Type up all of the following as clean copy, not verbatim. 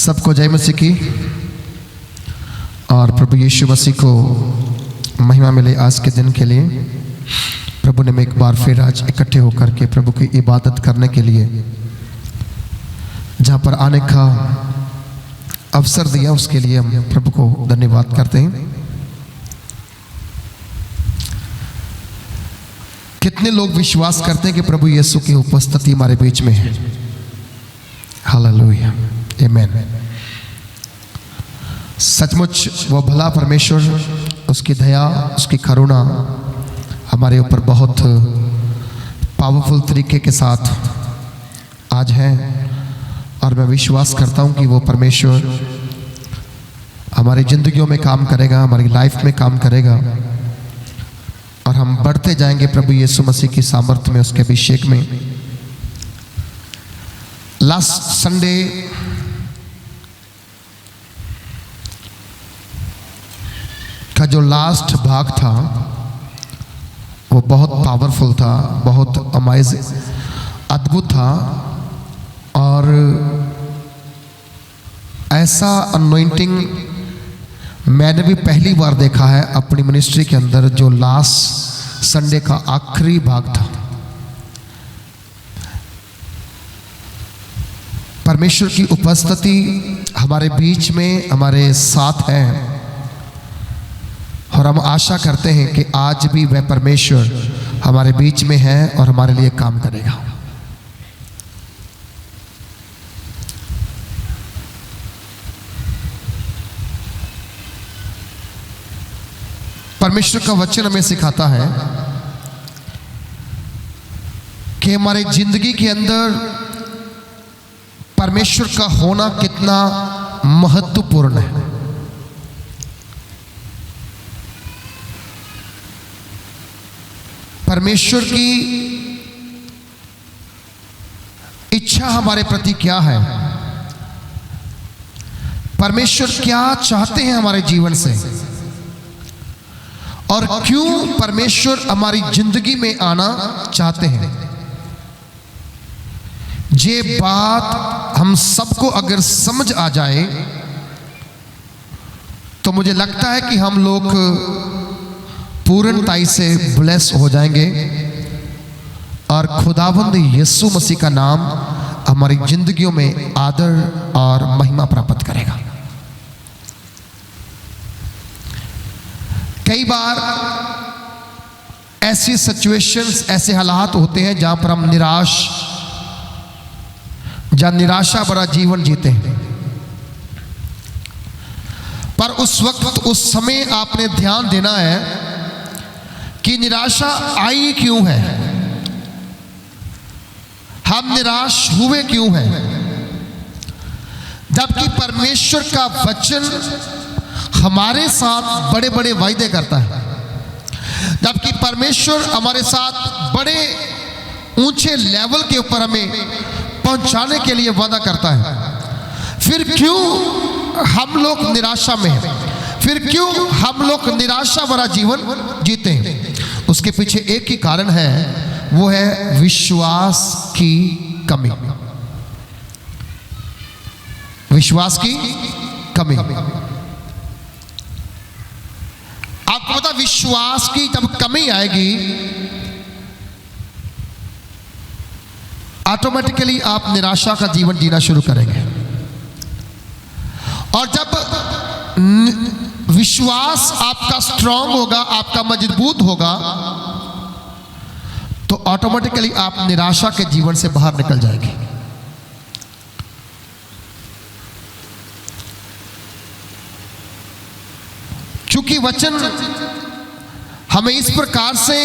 सबको जय मसीह की और प्रभु यीशु मसीह को महिमा मिले। आज के दिन के लिए प्रभु ने एक बार फिर आज इकट्ठे होकर के प्रभु की इबादत करने के लिए जहाँ पर आने का अवसर दिया, उसके लिए हम प्रभु को धन्यवाद करते हैं। कितने लोग विश्वास करते हैं कि प्रभु यीशु की उपस्थिति हमारे बीच में है? हालेलुया, आमीन। सचमुच वो भला परमेश्वर, उसकी दया, उसकी करुणा हमारे ऊपर बहुत पावरफुल तरीके के साथ आज है, और मैं विश्वास करता हूँ कि वो परमेश्वर हमारी जिंदगियों में काम करेगा, हमारी लाइफ में काम करेगा, और हम बढ़ते जाएंगे प्रभु यीशु मसीह की सामर्थ्य में, उसके अभिषेक में। लास्ट संडे का जो लास्ट भाग था वो बहुत पावरफुल था, बहुत अमेजिंग, अद्भुत था, और ऐसा अनॉइंटिंग मैंने भी पहली बार देखा है अपनी मिनिस्ट्री के अंदर। जो लास्ट संडे का आखिरी भाग था, परमेश्वर की उपस्थिति हमारे बीच में, हमारे साथ है, और हम आशा करते हैं कि आज भी वह परमेश्वर हमारे बीच में है और हमारे लिए काम करेगा। परमेश्वर का वचन हमें सिखाता है कि हमारे जिंदगी के अंदर परमेश्वर का होना कितना महत्वपूर्ण है। परमेश्वर की इच्छा हमारे प्रति क्या है, परमेश्वर क्या चाहते हैं हमारे जीवन से, और क्यों परमेश्वर हमारी जिंदगी में आना चाहते हैं। ये बात हम सबको अगर समझ आ जाए तो मुझे लगता है कि हम लोग पूर्णताई से ब्लेस हो जाएंगे, और खुदावंद यीशु मसीह का नाम हमारी जिंदगियों में आदर और महिमा प्राप्त करेगा। कई बार ऐसी सिचुएशंस, ऐसे हालात होते हैं जहां पर हम निराशा भरा जीवन जीते हैं, पर उस वक्त, उस समय आपने ध्यान देना है कि निराशा आई क्यों है, हम निराश हुए क्यों हैं, जबकि परमेश्वर का वचन हमारे साथ बड़े बड़े वायदे करता है, जबकि परमेश्वर हमारे साथ बड़े ऊंचे लेवल के ऊपर हमें पहुंचाने के लिए वादा करता है। फिर क्यों हम लोग निराशा में हैं? फिर क्यों हम लोग निराशा भरा जीवन जीते हैं? उसके पीछे एक ही कारण है, वो है विश्वास की कमी। विश्वास की कमी। आपको पता, विश्वास की जब कमी आएगी ऑटोमेटिकली आप निराशा का जीवन जीना शुरू करेंगे, और जब विश्वास आपका स्ट्रांग होगा, आपका मजबूत होगा, तो ऑटोमेटिकली आप निराशा के जीवन से बाहर निकल जाएंगे। क्योंकि वचन हमें इस प्रकार से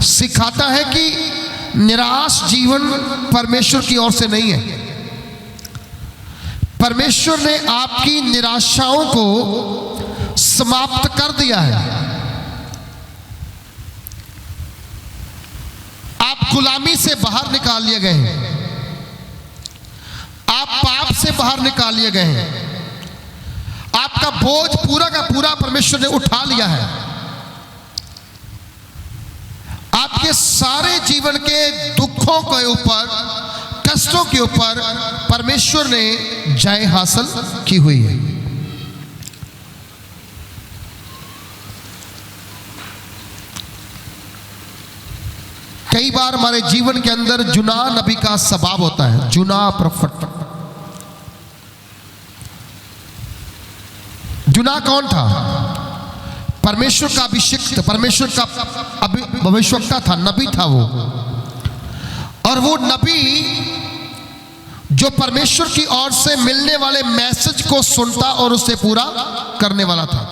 सिखाता है कि निराश जीवन परमेश्वर की ओर से नहीं है। परमेश्वर ने आपकी निराशाओं को समाप्त कर दिया है। आप गुलामी से बाहर निकाल लिए गए हैं, आप पाप से बाहर निकाल लिए गए हैं, आपका बोझ पूरा का पूरा परमेश्वर ने उठा लिया है। आपके सारे जीवन के दुखों के ऊपर कष्टों के ऊपर परमेश्वर ने जय हासिल की हुई है। कई बार हमारे जीवन के अंदर जुना नबी का स्वभाव होता है, जुना प्रॉफिट। जुना कौन था? परमेश्वर का अभिषिक्त, परमेश्वर का भविष्यवक्ता था, नबी था वो। और वो नबी जो परमेश्वर की ओर से मिलने वाले मैसेज को सुनता और उसे पूरा करने वाला था।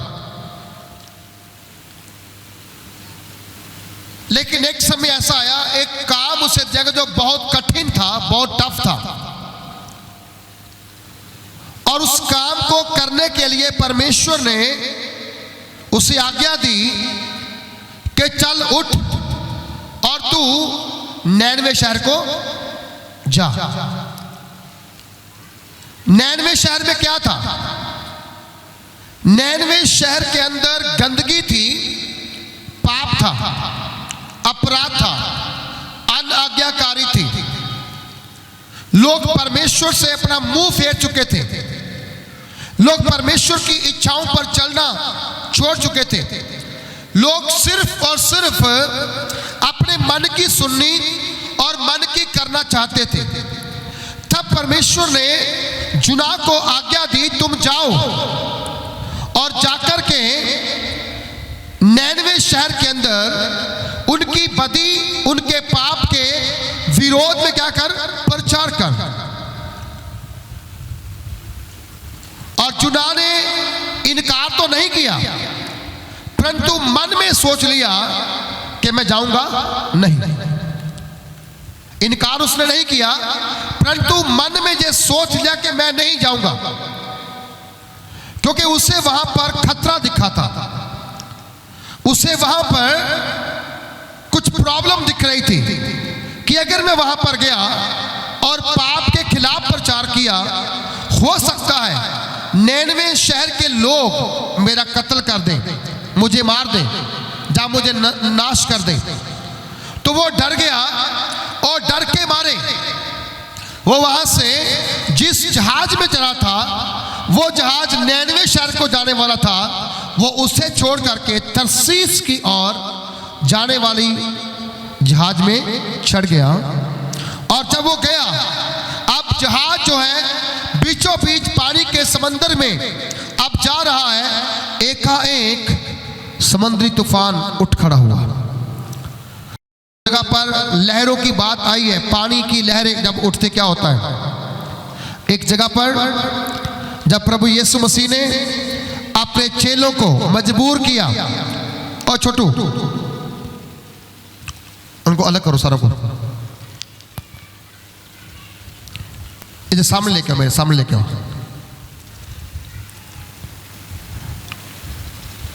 लेकिन एक समय ऐसा आया, एक काम उसे जगह जो बहुत कठिन था, बहुत टफ था, और उस काम को करने के लिए परमेश्वर ने उसे आज्ञा दी कि चल उठ और तू नैनवे शहर को जा। नैनवे शहर में क्या था? नैनवे शहर के अंदर गंदगी थी, पाप था, अपराध था, अनाज्ञाकारी थी। लोग परमेश्वर से अपना मुंह फेर चुके थे, लोग परमेश्वर की इच्छाओं पर चलना छोड़ चुके थे। लोग सिर्फ और सिर्फ अपने मन की सुननी और मन की करना चाहते थे। तब परमेश्वर ने जुना को आज्ञा दी, तुम जाओ और जाकर के नैनवे शहर के अंदर उनकी बदी, उनके पाप के विरोध में क्या कर? प्रचार कर। और जुना ने इनकार तो नहीं किया, परंतु मन में सोच लिया कि मैं जाऊंगा नहीं। इनकार उसने नहीं किया, परंतु मन में ये सोच लिया कि मैं नहीं जाऊंगा, क्योंकि उसे वहां पर खतरा दिखा था, उसे वहां पर कुछ प्रॉब्लम दिख रही थी कि अगर मैं वहां पर गया और पाप के खिलाफ प्रचार किया, हो सकता है नैनवे शहर के लोग मेरा कत्ल कर दें, मुझे मार दें, या मुझे नाश कर दें। तो वो डर गया और डर के मारे वो वहां से जिस जहाज में चढ़ा था, वो जहाज नैनवे शहर को जाने वाला था, वो उसे छोड़ करके तरसीस की ओर जाने वाली जहाज में चढ़ गया। और जब वो गया, अब जहाज जो है बीचों बीच पानी के समंदर में अब जा रहा है, एकाएक समुद्री तूफान उठ खड़ा हुआ। जगह पर लहरों की बात आई है। पानी की लहरें जब उठते क्या होता है? एक जगह पर जब प्रभु यीशु मसीह ने अपने चेलों को मजबूर किया, और छोटू उनको अलग करो, सारा को इधर सामने लेके आओ, मेरे सामने लेके आओ,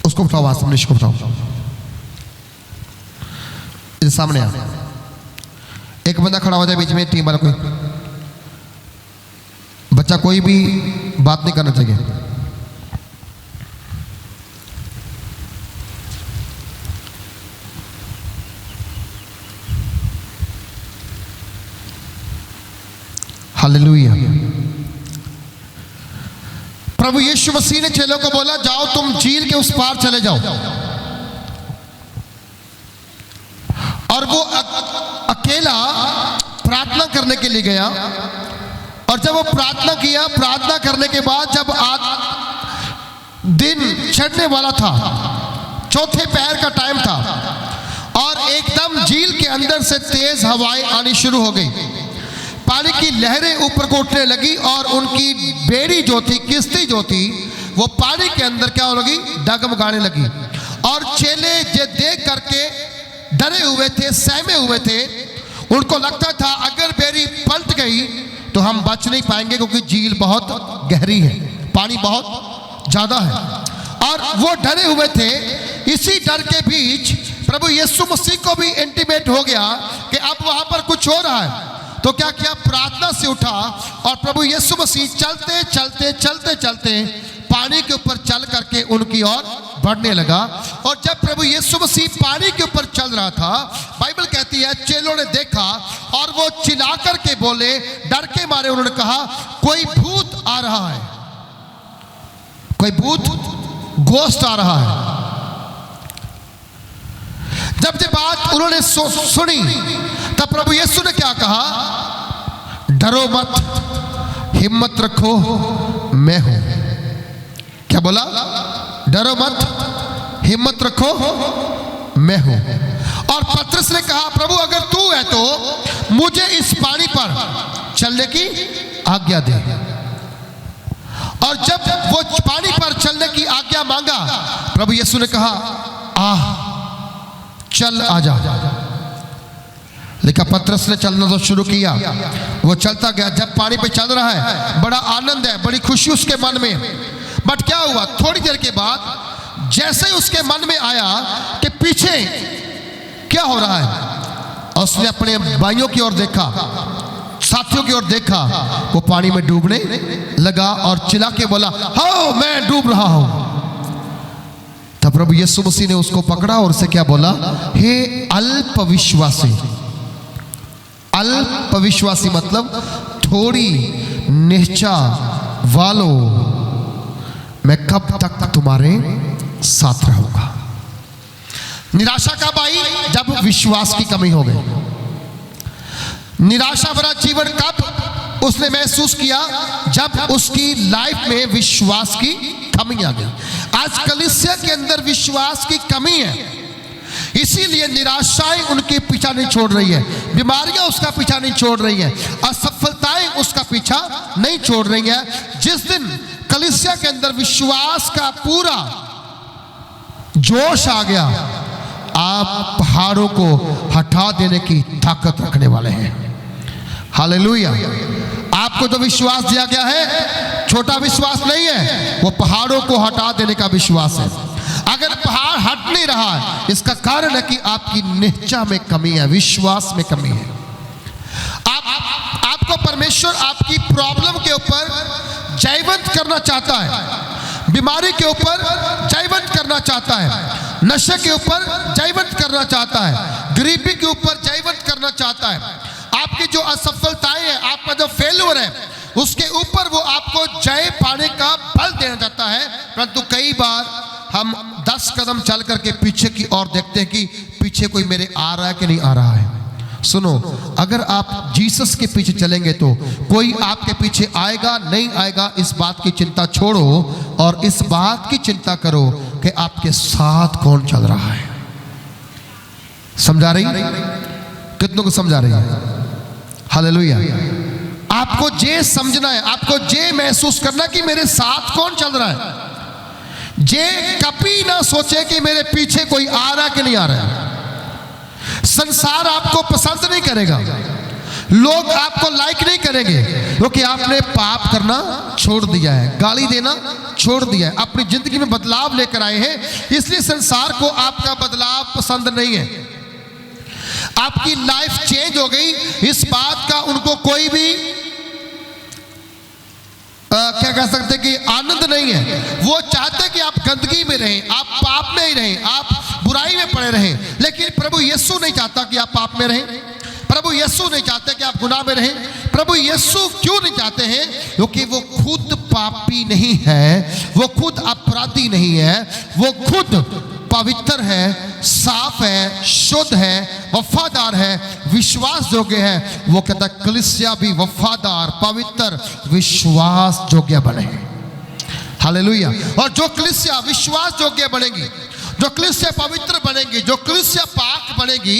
उसको उठाओ, वहां सामने को उठाओ, इधर सामने आ। एक बंदा खड़ा हो जाए बीच में, टीम वाला कोई बच्चा, कोई भी बात नहीं करना चाहिए। हालेलुया। प्रभु यीशु मसीह ने चेलों को बोला, जाओ तुम झील के उस पार चले जाओ। और वो अकेला प्रार्थना करने के लिए गया। और जब वो प्रार्थना किया, प्रार्थना करने के बाद जब दिन चढ़ने वाला था, चौथे पहर का टाइम था, और एकदम झील के अंदर से तेज हवाएं आनी शुरू हो गई। पानी की लहरें ऊपर को उठने लगी और उनकी बेड़ी जो थी, किश्ती जो थी, वो पानी के अंदर क्या हो लगी? डगमगाने लगी। और चेले ये देख करके डरे हुए थे, सहमे हुए थे। उनको लगता था अगर बेड़ी पलट गई तो हम बच नहीं पाएंगे, क्योंकि झील बहुत गहरी है, पानी बहुत ज्यादा है। और वो डरे हुए थे। इसी डर के बीच प्रभु यीशु मसीह को भी इंटीमेट हो गया कि अब वहां पर कुछ हो रहा है। तो क्या किया? प्रार्थना से उठा और प्रभु यीशु मसीह चलते चलते चलते चलते पानी के ऊपर चल करके उनकी ओर बढ़ने लगा। और जब प्रभु यीशु मसीह पानी के ऊपर चल रहा था, बाइबल कहती है चेलों ने देखा और वो चिल्ला करके बोले, डर के मारे उन्होंने कहा कोई भूत आ रहा है, कोई भूत घोस्ट आ रहा है। जब ये बात उन्होंने सुनी तब प्रभु यीशु ने क्या कहा, डरो मत, हिम्मत रखो, मैं हूं। क्या बोला? डरो मत, हिम्मत रखो, मैं हूं। और पतरस ने कहा प्रभु अगर तू है तो मुझे इस पानी पर चलने की आज्ञा दे। और जब वो पानी पर चलने की आज्ञा मांगा, प्रभु यीशु ने कहा चल आजा। लेकिन पतरस ने चलना तो शुरू किया, वो चलता गया। जब पानी पे चल रहा है, बड़ा आनंद है, बड़ी खुशी उसके मन में। बट क्या हुआ, थोड़ी देर के बाद जैसे ही उसके मन में आया कि पीछे क्या हो रहा है, उसने अपने भाइयों की ओर देखा, साथियों की ओर देखा, वो पानी में डूबने लगा और चिल्ला के बोला, हाँ मैं डूब रहा हूं। तब प्रभु यीशु मसीह ने उसको पकड़ा और उसे क्या बोला, हे अल्प विश्वासी। अल्प विश्वासी मतलब थोड़ी निश्चा वालों, मैं कब तक तुम्हारे साथ रहूंगा। निराशा कब आई? जब विश्वास की कमी हो गई। निराशा भरा जीवन कब उसने महसूस किया? जब उसकी लाइफ में विश्वास की कमी आ गई। आज कलीसिया के अंदर विश्वास की कमी है, इसीलिए निराशाएं उनके पीछा नहीं छोड़ रही है, बीमारियां उसका पीछा नहीं छोड़ रही है, असफलताएं उसका पीछा नहीं छोड़ रही है। जिस दिन कलीसिया के अंदर विश्वास का पूरा जोश आ गया, आप पहाड़ों को हटा देने की ताकत रखने वाले हैं। हालेलुया। आपको जो विश्वास दिया गया है छोटा विश्वास नहीं है, वो पहाड़ों को हटा देने का विश्वास है। अगर पहाड़ हट नहीं रहा है, इसका कारण है कि आपकी निश्चय में कमी है, विश्वास में कमी है। आपको परमेश्वर आपकी प्रॉब्लम के ऊपर जयवंत करना चाहता है, बीमारी के ऊपर जयवंत करना चाहता है, नशे के ऊपर जयवंत करना चाहता है, गरीबी के ऊपर जयवंत करना चाहता है। आपकी जो असफलताएं हैं, आपका जो फेल्यूर है, उसके ऊपर वो आपको जय पाने का बल देना चाहता है। परंतु कई बार हम 10 कदम चल करके पीछे की ओर देखते हैं कि पीछे कोई मेरे आ रहा है कि नहीं आ रहा है। सुनो, अगर आप जीसस के पीछे चलेंगे तो कोई आपके पीछे आएगा नहीं आएगा, इस बात की चिंता छोड़ो और इस बात की चिंता करो कि आपके साथ कौन चल रहा है। समझा रही? कितनों को समझा रही है? हालेलुया। आपको ये समझना है, आपको ये महसूस करना कि मेरे साथ कौन चल रहा है। जे कभी ना सोचे कि मेरे पीछे कोई आ रहा कि नहीं आ रहा है। संसार आपको पसंद नहीं करेगा, लोग आपको लाइक नहीं करेंगे, क्योंकि आपने पाप करना छोड़ दिया है, गाली देना छोड़ दिया है, अपनी जिंदगी में बदलाव लेकर आए हैं। इसलिए संसार को आपका बदलाव पसंद नहीं है। आपकी लाइफ चेंज हो गई, इस बात का उनको कोई भी क्या कह सकते कि आनंद नहीं है। वो चाहते कि आप गंदगी में रहें, आप पाप में ही रहें, आप बुराई में पड़े रहें। लेकिन प्रभु यीशु नहीं चाहता कि आप पाप में रहें, प्रभु यीशु नहीं चाहते कि आप गुनाह में रहें। प्रभु यीशु क्यों नहीं चाहते हैं? क्योंकि वो खुद पापी नहीं है, वो खुद अपराधी नहीं है, वो खुद पवित्र है, साफ है, शुद्ध है, वफादार है, विश्वास योग्य है। वो कहता है कलीसिया भी वफादार, पवित्र, विश्वास योग्य बने। हालेलुया। और जो कलीसिया विश्वास योग्य बनेगी, जो कलीसिया पवित्र बनेगी, जो कलीसिया पाक बनेगी,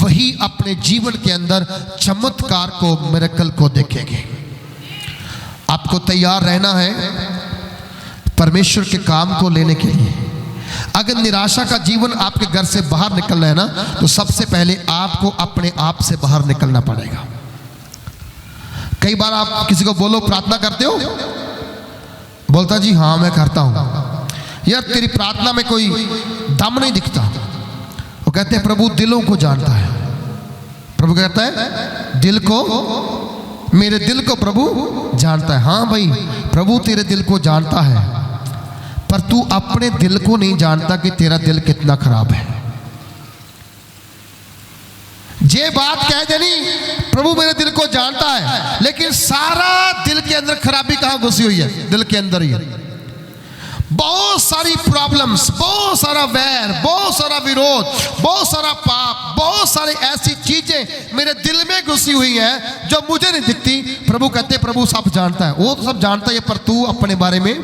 वही अपने जीवन के अंदर चमत्कार को, मिरेकल को देखेगी। आपको तैयार रहना है परमेश्वर के काम को लेने के लिए। अगर निराशा का जीवन आपके घर से बाहर निकलना है ना, तो सबसे पहले आपको अपने आप से बाहर निकलना पड़ेगा। कई बार आप किसी को बोलो प्रार्थना करते हो, बोलता जी हाँ मैं करता हूं। यार तेरी प्रार्थना में कोई दम नहीं दिखता। वो कहते हैं प्रभु दिलों को जानता है। प्रभु कहता है दिल को, मेरे दिल को प्रभु जानता है। हाँ भाई, प्रभु तेरे दिल को जानता है, पर तू अपने दिल को नहीं जानता कि तेरा दिल कितना खराब है। ये बात कह देनी प्रभु मेरे दिल को जानता है, लेकिन सारा दिल के अंदर खराबी कहाँ घुसी हुई है? दिल के अंदर ही है। बहुत सारी प्रॉब्लम्स, बहुत सारा वैर, बहुत सारा विरोध, बहुत सारा पाप, बहुत सारी ऐसी चीजें मेरे दिल में घुसी हुई हैं जो मुझे नहीं दिखती। प्रभु कहते प्रभु सब जानता है। वो तो सब जानता है पर तू अपने बारे में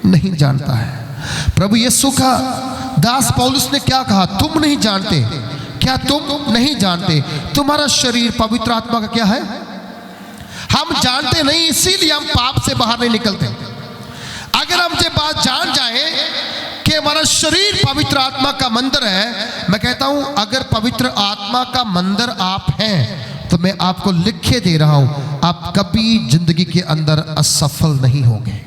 नहीं जानता है। प्रभु यीशु का दास पौलुस ने क्या कहा? तुम नहीं जानते। क्या तुम नहीं जानते तुम्हारा शरीर पवित्र आत्मा का क्या है? हम जानते नहीं, इसीलिए हम पाप से बाहर नहीं निकलते। अगर हम ये बात जान जाए कि हमारा शरीर पवित्र आत्मा का मंदिर है, मैं कहता हूं अगर पवित्र आत्मा का मंदिर आप हैं तो मैं आपको लिख के दे रहा हूं, आप कभी जिंदगी के अंदर असफल नहीं होंगे।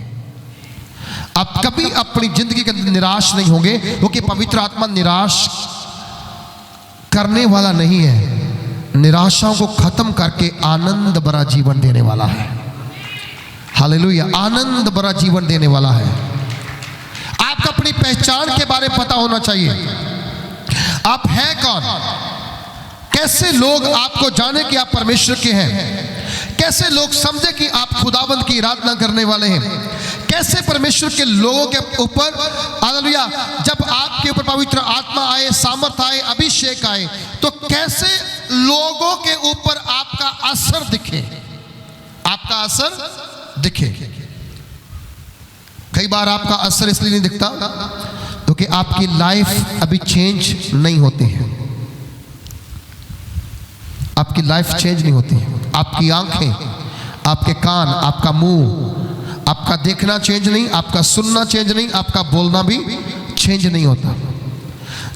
आप कभी अपनी जिंदगी के अंदर निराश नहीं होंगे, क्योंकि पवित्र आत्मा निराश करने वाला नहीं है, निराशाओं को खत्म करके आनंद भरा जीवन देने वाला है। हालेलुया, आनंद भरा जीवन देने वाला है। आपको अपनी पहचान के बारे में पता होना चाहिए। आप हैं कौन? कैसे लोग आपको जाने कि आप परमेश्वर के हैं? कैसे लोग समझे कि आप खुदाबंद की आराधना करने वाले हैं? कैसे परमेश्वर के लोगों के ऊपर, हालेलुया, जब आपके ऊपर पवित्र आत्मा आए, सामर्थ आए, अभिषेक आए, तो कैसे लोगों के ऊपर आपका असर दिखे? आपका असर दिखे। कई बार आपका असर इसलिए नहीं दिखता क्योंकि आपकी लाइफ अभी चेंज नहीं होती है। आपकी लाइफ चेंज नहीं होती है। आपकी आंखें, आपके कान, आपका मुंह, आपका देखना चेंज नहीं, आपका सुनना चेंज नहीं, आपका बोलना भी चेंज नहीं होता।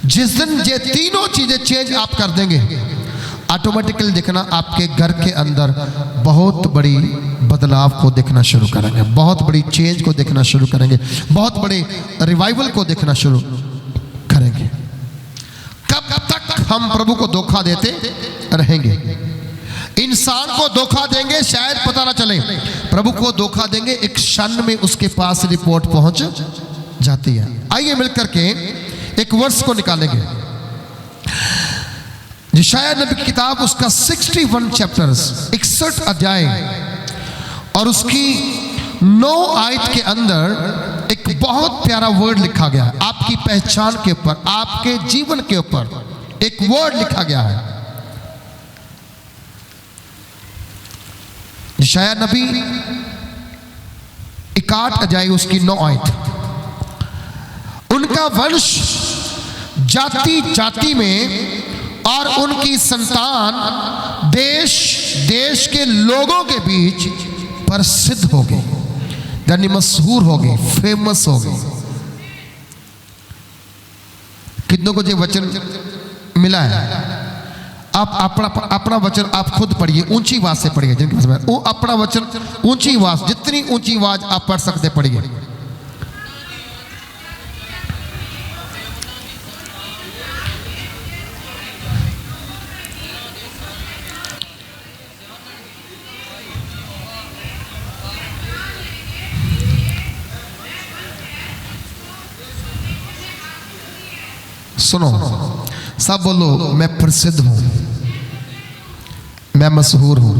जिस दिन ये तीनों चीजें चेंज आप कर देंगे, ऑटोमेटिकली देखना आपके घर के अंदर बहुत बड़ी बदलाव को देखना शुरू करेंगे, बहुत बड़ी चेंज को देखना शुरू करेंगे, बहुत बड़े रिवाइवल को देखना शुरू करेंगे। कब तक हम प्रभु को धोखा देते रहेंगे? इंसान को धोखा देंगे शायद पता ना चले, प्रभु को धोखा देंगे एक क्षण में उसके पास रिपोर्ट पहुंच जाती है। आइए मिलकर के एक वर्ष को निकालेंगे। यशायाह नबी की किताब, उसका 61 चैप्टर्स, 61 अध्याय, और उसकी 9 आयत के अंदर एक बहुत प्यारा वर्ड लिखा गया है। आपकी पहचान के ऊपर, आपके जीवन के ऊपर एक वर्ड लिखा गया है। यशायाह नबी 61 अध्याय, उसकी 9 आयत। उनका वंश जाति जाति में और उनकी संतान देश देश के लोगों के बीच प्रसिद्ध हो गई, यानी मशहूर हो गई, फेमस हो गई। कितनों को ये वचन मिला है? आप अपना वचन आप खुद पढ़िए, ऊंची आवाज से पढ़िए। जिनके पास वो अपना वचन ऊंची आवाज, जितनी ऊंची आवाज आप पढ़ सकते पढ़िए। सुनो, सब बोलो, मैं प्रसिद्ध हूं, मैं मशहूर हूं।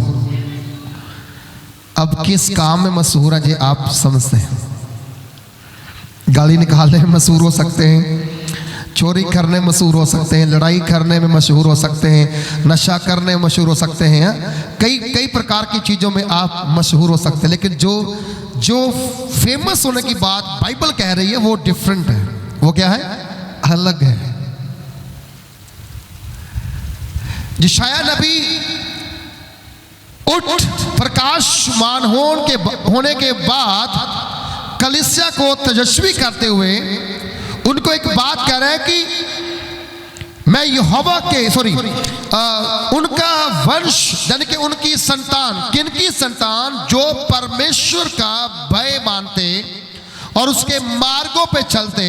अब किस काम में मशहूर है ये आप समझते हैं? गाली निकालने में मशहूर हो सकते हैं, चोरी करने में मशहूर हो सकते हैं, लड़ाई करने में मशहूर हो सकते हैं, नशा करने में मशहूर हो सकते हैं, कई प्रकार की चीजों में आप मशहूर हो सकते हैं। लेकिन जो फेमस होने की बात बाइबल कह रही है वो डिफरेंट है। वो क्या है? अलग है। यशायाह नबी उठ प्रकाशमान होने के बाद कलीसिया को तेजस्वी करते हुए उनको एक बात कह रहे हैं कि मैं यहोवा के उनका वंश, यानी कि उनकी संतान, किनकी संतान? जो परमेश्वर का भय मानते और उसके मार्गों पे चलते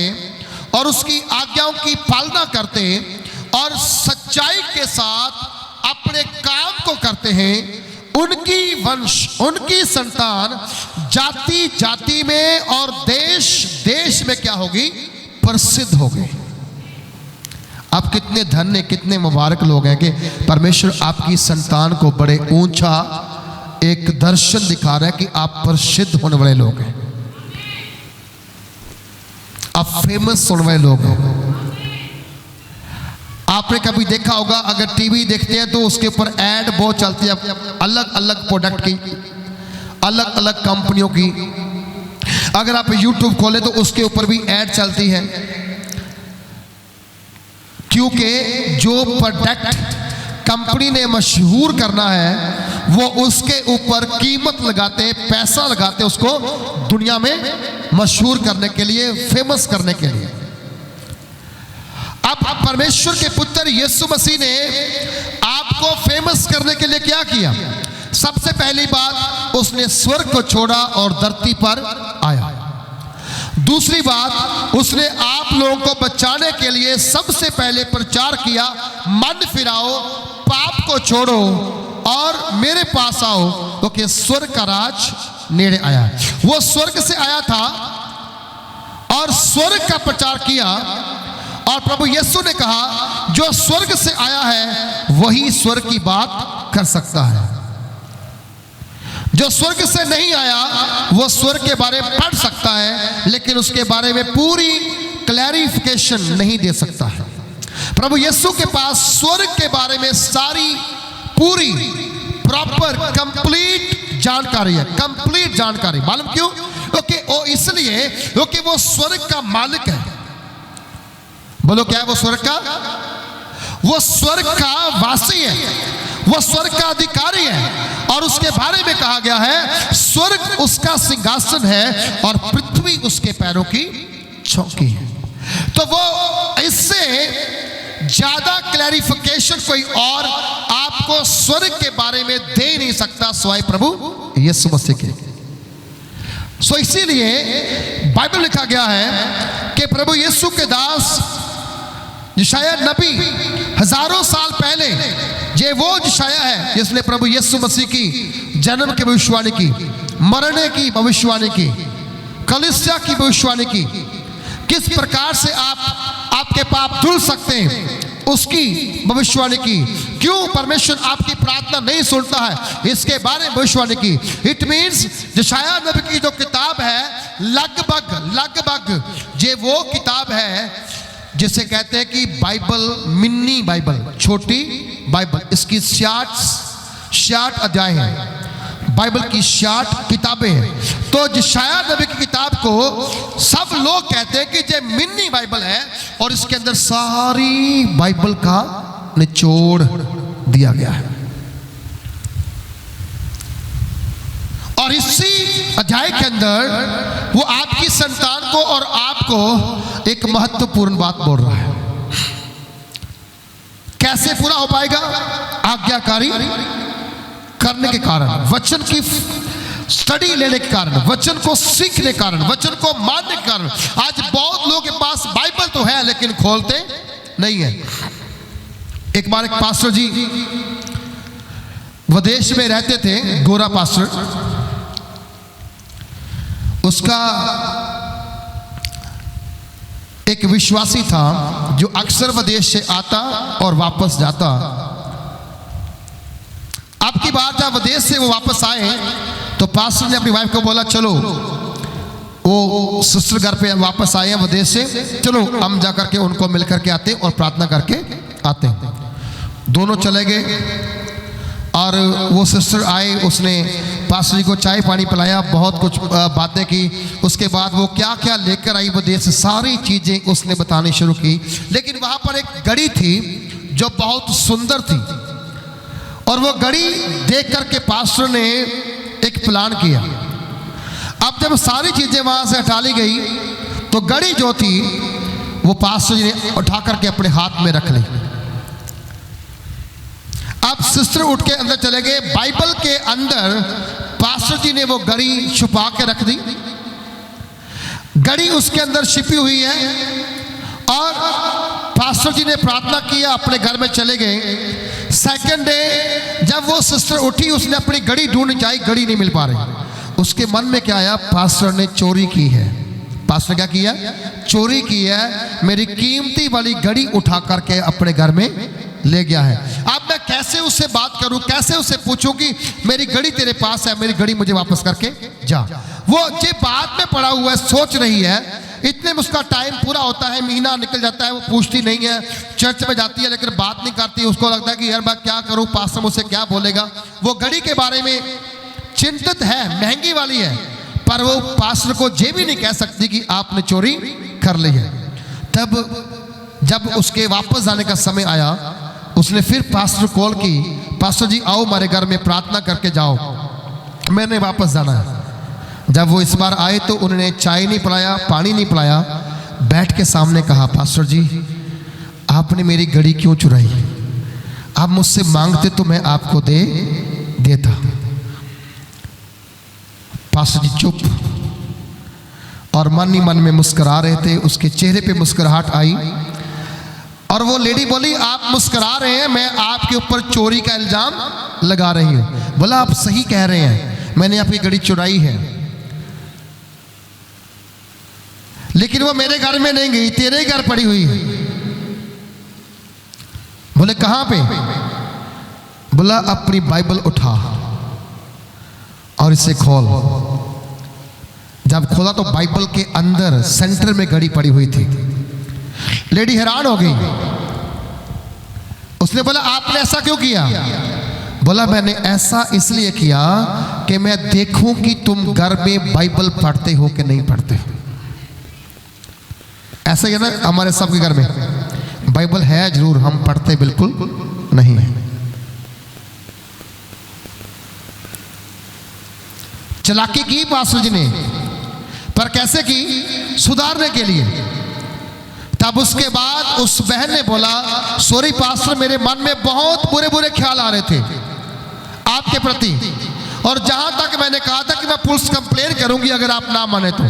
और उसकी आज्ञाओं की पालना करते और सच्चाई के साथ अपने काम को करते हैं, उनकी वंश, उनकी संतान जाति जाति में और देश देश में क्या होगी? प्रसिद्ध होगी। आप कितने धन्य, कितने मुबारक लोग हैं कि परमेश्वर आपकी संतान को बड़े ऊंचा एक दर्शन दिखा रहा है कि आप प्रसिद्ध होने वाले लोग हैं, आप फेमस होने वाले लोग हैं। आपने कभी देखा होगा, अगर टीवी देखते हैं तो उसके ऊपर ऐड बहुत चलती है, अलग अलग प्रोडक्ट की, अलग अलग कंपनियों की। अगर आप यूट्यूब खोले तो उसके ऊपर भी ऐड चलती है, क्योंकि जो प्रोडक्ट कंपनी ने मशहूर करना है वो उसके ऊपर कीमत लगाते हैं, पैसा लगाते हैं उसको दुनिया में मशहूर करने के लिए, फेमस करने के लिए। अब परमेश्वर के पुत्र यीशु मसीह ने आपको फेमस करने के लिए क्या किया? सबसे पहली बात, उसने स्वर्ग को छोड़ा और धरती पर आया। दूसरी बात, उसने आप लोगों को बचाने के लिए सबसे पहले प्रचार किया, मन फिराओ, पाप को छोड़ो और मेरे पास आओ, क्योंकि स्वर्ग का राज नेड़े आया। वो स्वर्ग से आया था और स्वर्ग का प्रचार किया, और प्रभु यीशु ने कहा जो स्वर्ग से आया है वही स्वर्ग की बात कर सकता है। जो स्वर्ग से नहीं आया वो स्वर्ग के बारे में पढ़ सकता है, लेकिन उसके बारे में पूरी क्लैरिफिकेशन नहीं दे सकता है। प्रभु यीशु के पास स्वर्ग के बारे में सारी पूरी प्रॉपर कंप्लीट जानकारी है, कंप्लीट जानकारी। मालूम क्यों? क्योंकि वो इसलिए क्योंकि वो स्वर्ग का मालिक है। बोलो क्या है वो स्वर्ग का? वो स्वर्ग का वासी है, वो स्वर्ग का अधिकारी है, और उसके बारे में कहा गया है स्वर्ग उसका सिंहासन है और पृथ्वी उसके पैरों की चौकी है। तो वो इससे ज्यादा क्लैरिफिकेशन कोई और आपको स्वर्ग के बारे में दे नहीं सकता सिवाय प्रभु यीशु मसीह के। सो इसीलिए बाइबल लिखा गया है कि प्रभु यीशु के दास यशायाह नबी हजारों साल पहले, ये वो यशायाह है जिसने प्रभु यीशु मसीह की जन्म की भविष्यवाणी की, मरने की भविष्यवाणी की, कलीसिया की भविष्यवाणी की, किस प्रकार से आपके पाप धुल सकते हैं उसकी भविष्यवाणी की, क्यों परमेश्वर आपकी प्रार्थना नहीं सुनता है इसके बारे में भविष्यवाणी की। इट मीन्स यशायाह नबी की जो किताब है लगभग ये वो किताब है जिसे कहते हैं कि बाइबल, मिनी बाइबल, छोटी बाइबल। इसकी 66 अध्याय हैं, बाइबल की 66 किताबें हैं। तो यशायाह नबी की किताब को सब लोग कहते हैं कि ये मिनी बाइबल है, और इसके अंदर सारी बाइबल का निचोड़ दिया गया है। और इसी अध्याय के अंदर वो आपकी संतान को और आपको एक महत्वपूर्ण बात बोल रहा है। कैसे पूरा हो पाएगा? आज्ञाकारी करने के कारण, वचन की स्टडी लेने के कारण, वचन को सीखने के कारण, वचन को मानने के कारण। आज बहुत लोगों के पास बाइबल तो है लेकिन खोलते नहीं है। एक बार एक पास्टर जी विदेश में रहते थे, गोरा पास्टर। उसका एक विश्वासी था जो अक्सर विदेश से आता और वापस जाता। अब की बार जब विदेश से वो वापस आए तो पास्टर ने अपनी वाइफ को बोला चलो, वो सिस्टर घर पे वापस आए हैं विदेश से, चलो हम जा करके उनको मिल करके आते और प्रार्थना करके आते हैं। दोनों चले गए और वो सिस्टर आए, उसने पास्टर जी को चाय पानी पिलाया, बहुत कुछ बातें की। उसके बाद वो क्या क्या लेकर आई विदेश से सारी चीज़ें उसने बतानी शुरू की। लेकिन वहाँ पर एक घड़ी थी जो बहुत सुंदर थी, और वो घड़ी देख करके पास्टर ने एक प्लान किया। अब जब सारी चीज़ें वहाँ से हटा ली गई तो घड़ी जो थी वो पास्टर जी ने उठा करके अपने हाथ में रख ली। अब सिस्टर उठ के अंदर चले गए। बाइबल के अंदर पास्टर जी ने वो घड़ी छुपा के रख दी। घड़ी उसके अंदर छिपी हुई है, और पास्टर जी ने प्रार्थना किया, अपने घर में चले गए। सेकंड डे जब वो सिस्टर उठी, उसने अपनी घड़ी ढूंढनी चाहिए, घड़ी नहीं मिल पा रही। उसके मन में क्या आया? पास्टर ने चोरी की है, पास्टर क्या किया? चोरी की है, मेरी कीमती वाली घड़ी उठा करके अपने घर में ले गया है। अब मैं कैसे उससे बात करूं, कैसे उससे पूछूं कि मेरी घड़ी तेरे पास है, मेरी घड़ी मुझे वापस करके जा। वो ये बात में पड़ा हुआ है, सोच रही है, इतने में उसका टाइम पूरा होता है, महीना निकल जाता है, वो पूछती नहीं है, चर्च में जाती है लेकिन बात नहीं करती। उसको लगता है कि यार मैं क्या करूं, पास्टर मुझसे क्या बोलेगा। वो घड़ी के बारे में चिंतित है, महंगी वाली है, पर वो पास्टर को ये भी नहीं कह सकती कि आपने चोरी कर ली है। तब जब उसके वापस जाने का समय आया, उसने फिर पास्टर कॉल की, पास्टर जी आओ हमारे घर में प्रार्थना करके जाओ, मैंने वापस जाना है। जब वो इस बार आए तो उन्होंने चाय नहीं पिलाया, पानी नहीं पिलाया, बैठ के सामने कहा, पास्टर जी आपने मेरी घड़ी क्यों चुराई? आप मुझसे मांगते तो मैं आपको दे देता। पास्टर जी चुप, और मन ही मन में मुस्कुरा रहे थे। उसके चेहरे पे मुस्कुराहट आई और वो लेडी बोली, आप मुस्कुरा रहे हैं, मैं आपके ऊपर चोरी का इल्जाम लगा रही हूं। बोला आप सही कह रहे हैं, मैंने आपकी घड़ी चुराई है, लेकिन वो मेरे घर में नहीं गई, तेरे घर पड़ी हुई है। बोले कहां पे? बोला अपनी बाइबल उठा और इसे खोल। जब खोला तो बाइबल के अंदर सेंटर में घड़ी पड़ी हुई थी। लेडी हैरान हो गई। उसने बोला आपने ऐसा क्यों किया? बोला मैंने ऐसा इसलिए किया कि मैं देखूं कि तुम घर में बाइबल पढ़ते हो कि नहीं पढ़ते। ऐसा ही है ना, हमारे सबके घर में बाइबल है जरूर, हम पढ़ते बिल्कुल नहीं है। चालाकी की पास्टर जी ने, पर कैसे की? सुधारने के लिए। तब उसके बाद उस बहन ने बोला, सॉरी पास्टर, मेरे मन में बहुत बुरे बुरे ख्याल आ रहे थे आपके प्रति, और जहां तक मैंने कहा था कि मैं पुलिस कंप्लेन करूंगी अगर आप ना माने तो,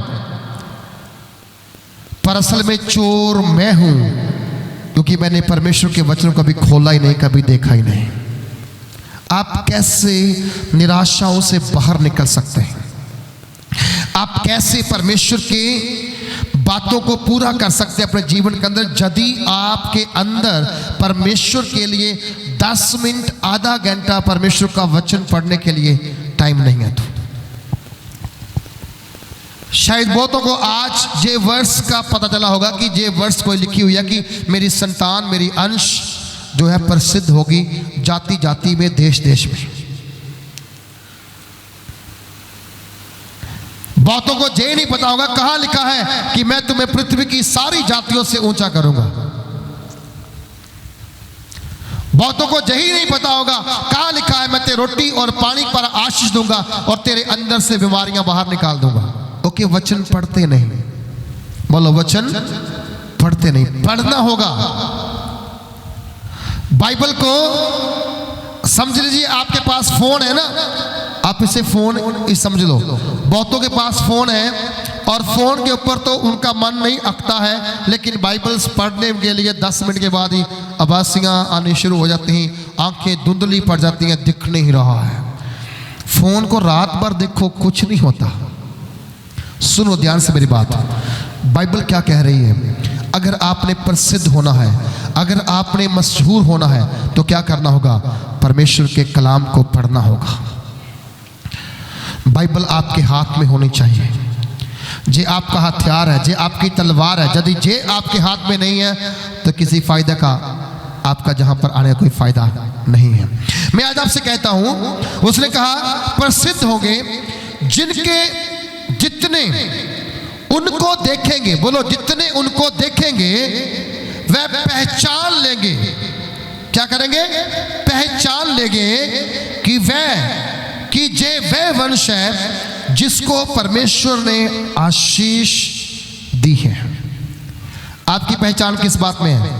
पर असल में चोर मैं हूं, क्योंकि मैंने परमेश्वर के वचनों को कभी खोला ही नहीं, कभी देखा ही नहीं। आप कैसे निराशाओं से बाहर निकल सकते हैं? आप कैसे परमेश्वर के बातों को पूरा कर सकते हैं अपने जीवन के अंदर, यदि आपके अंदर परमेश्वर के लिए 10 मिनट, आधा घंटा परमेश्वर का वचन पढ़ने के लिए टाइम नहीं है? तो शायद बहुतों को आज ये वर्ष का पता चला होगा कि ये वर्ष कोई लिखी हुई है कि मेरी संतान, मेरी अंश जो है प्रसिद्ध होगी जाति जाति में, देश देश में। बहुतों को ये नहीं पता होगा कहां लिखा है कि मैं तुम्हें पृथ्वी की सारी जातियों से ऊंचा करूंगा। बहुतों को यही नहीं पता होगा कहां लिखा है, मैं तेरे रोटी और पानी पर आशीष दूंगा और तेरे अंदर से बीमारियां बाहर निकाल दूंगा। ओके, वचन पढ़ते नहीं। बोलो वचन पढ़ते नहीं। पढ़ना होगा। बाइबल को समझ लीजिए, आपके पास फोन है ना, आप इसे फोन समझ लो। बहुतों के पास फोन है और फोन के ऊपर तो उनका मन नहीं अकता है, लेकिन बाइबल्स पढ़ने के लिए 10 मिनट के बाद ही आभासियाँ आनी शुरू हो जाती हैं, आंखें धुंधली पड़ जाती हैं, दिख नहीं रहा है। फोन को रात भर देखो, कुछ नहीं होता। सुनो ध्यान से मेरी बात, बाइबल क्या कह रही है। अगर आपने प्रसिद्ध होना है, अगर आपने मशहूर होना है, तो क्या करना होगा? परमेश्वर के कलाम को पढ़ना होगा। बाइबल आपके हाथ में होनी चाहिए। जे आपका हथियार है, जे आपकी तलवार है। यदि जे आपके हाथ में नहीं है तो किसी फायदा का आपका जहां पर आने का कोई फायदा नहीं है। मैं आज आपसे कहता हूं, उसने कहा प्रसिद्ध होंगे जिनके जितने उनको देखेंगे, बोलो जितने उनको देखेंगे वह पहचान लेंगे। क्या करेंगे? पहचान लेंगे कि जे वह वंश है जिसको परमेश्वर ने आशीष दी है। आपकी पहचान किस बात में है?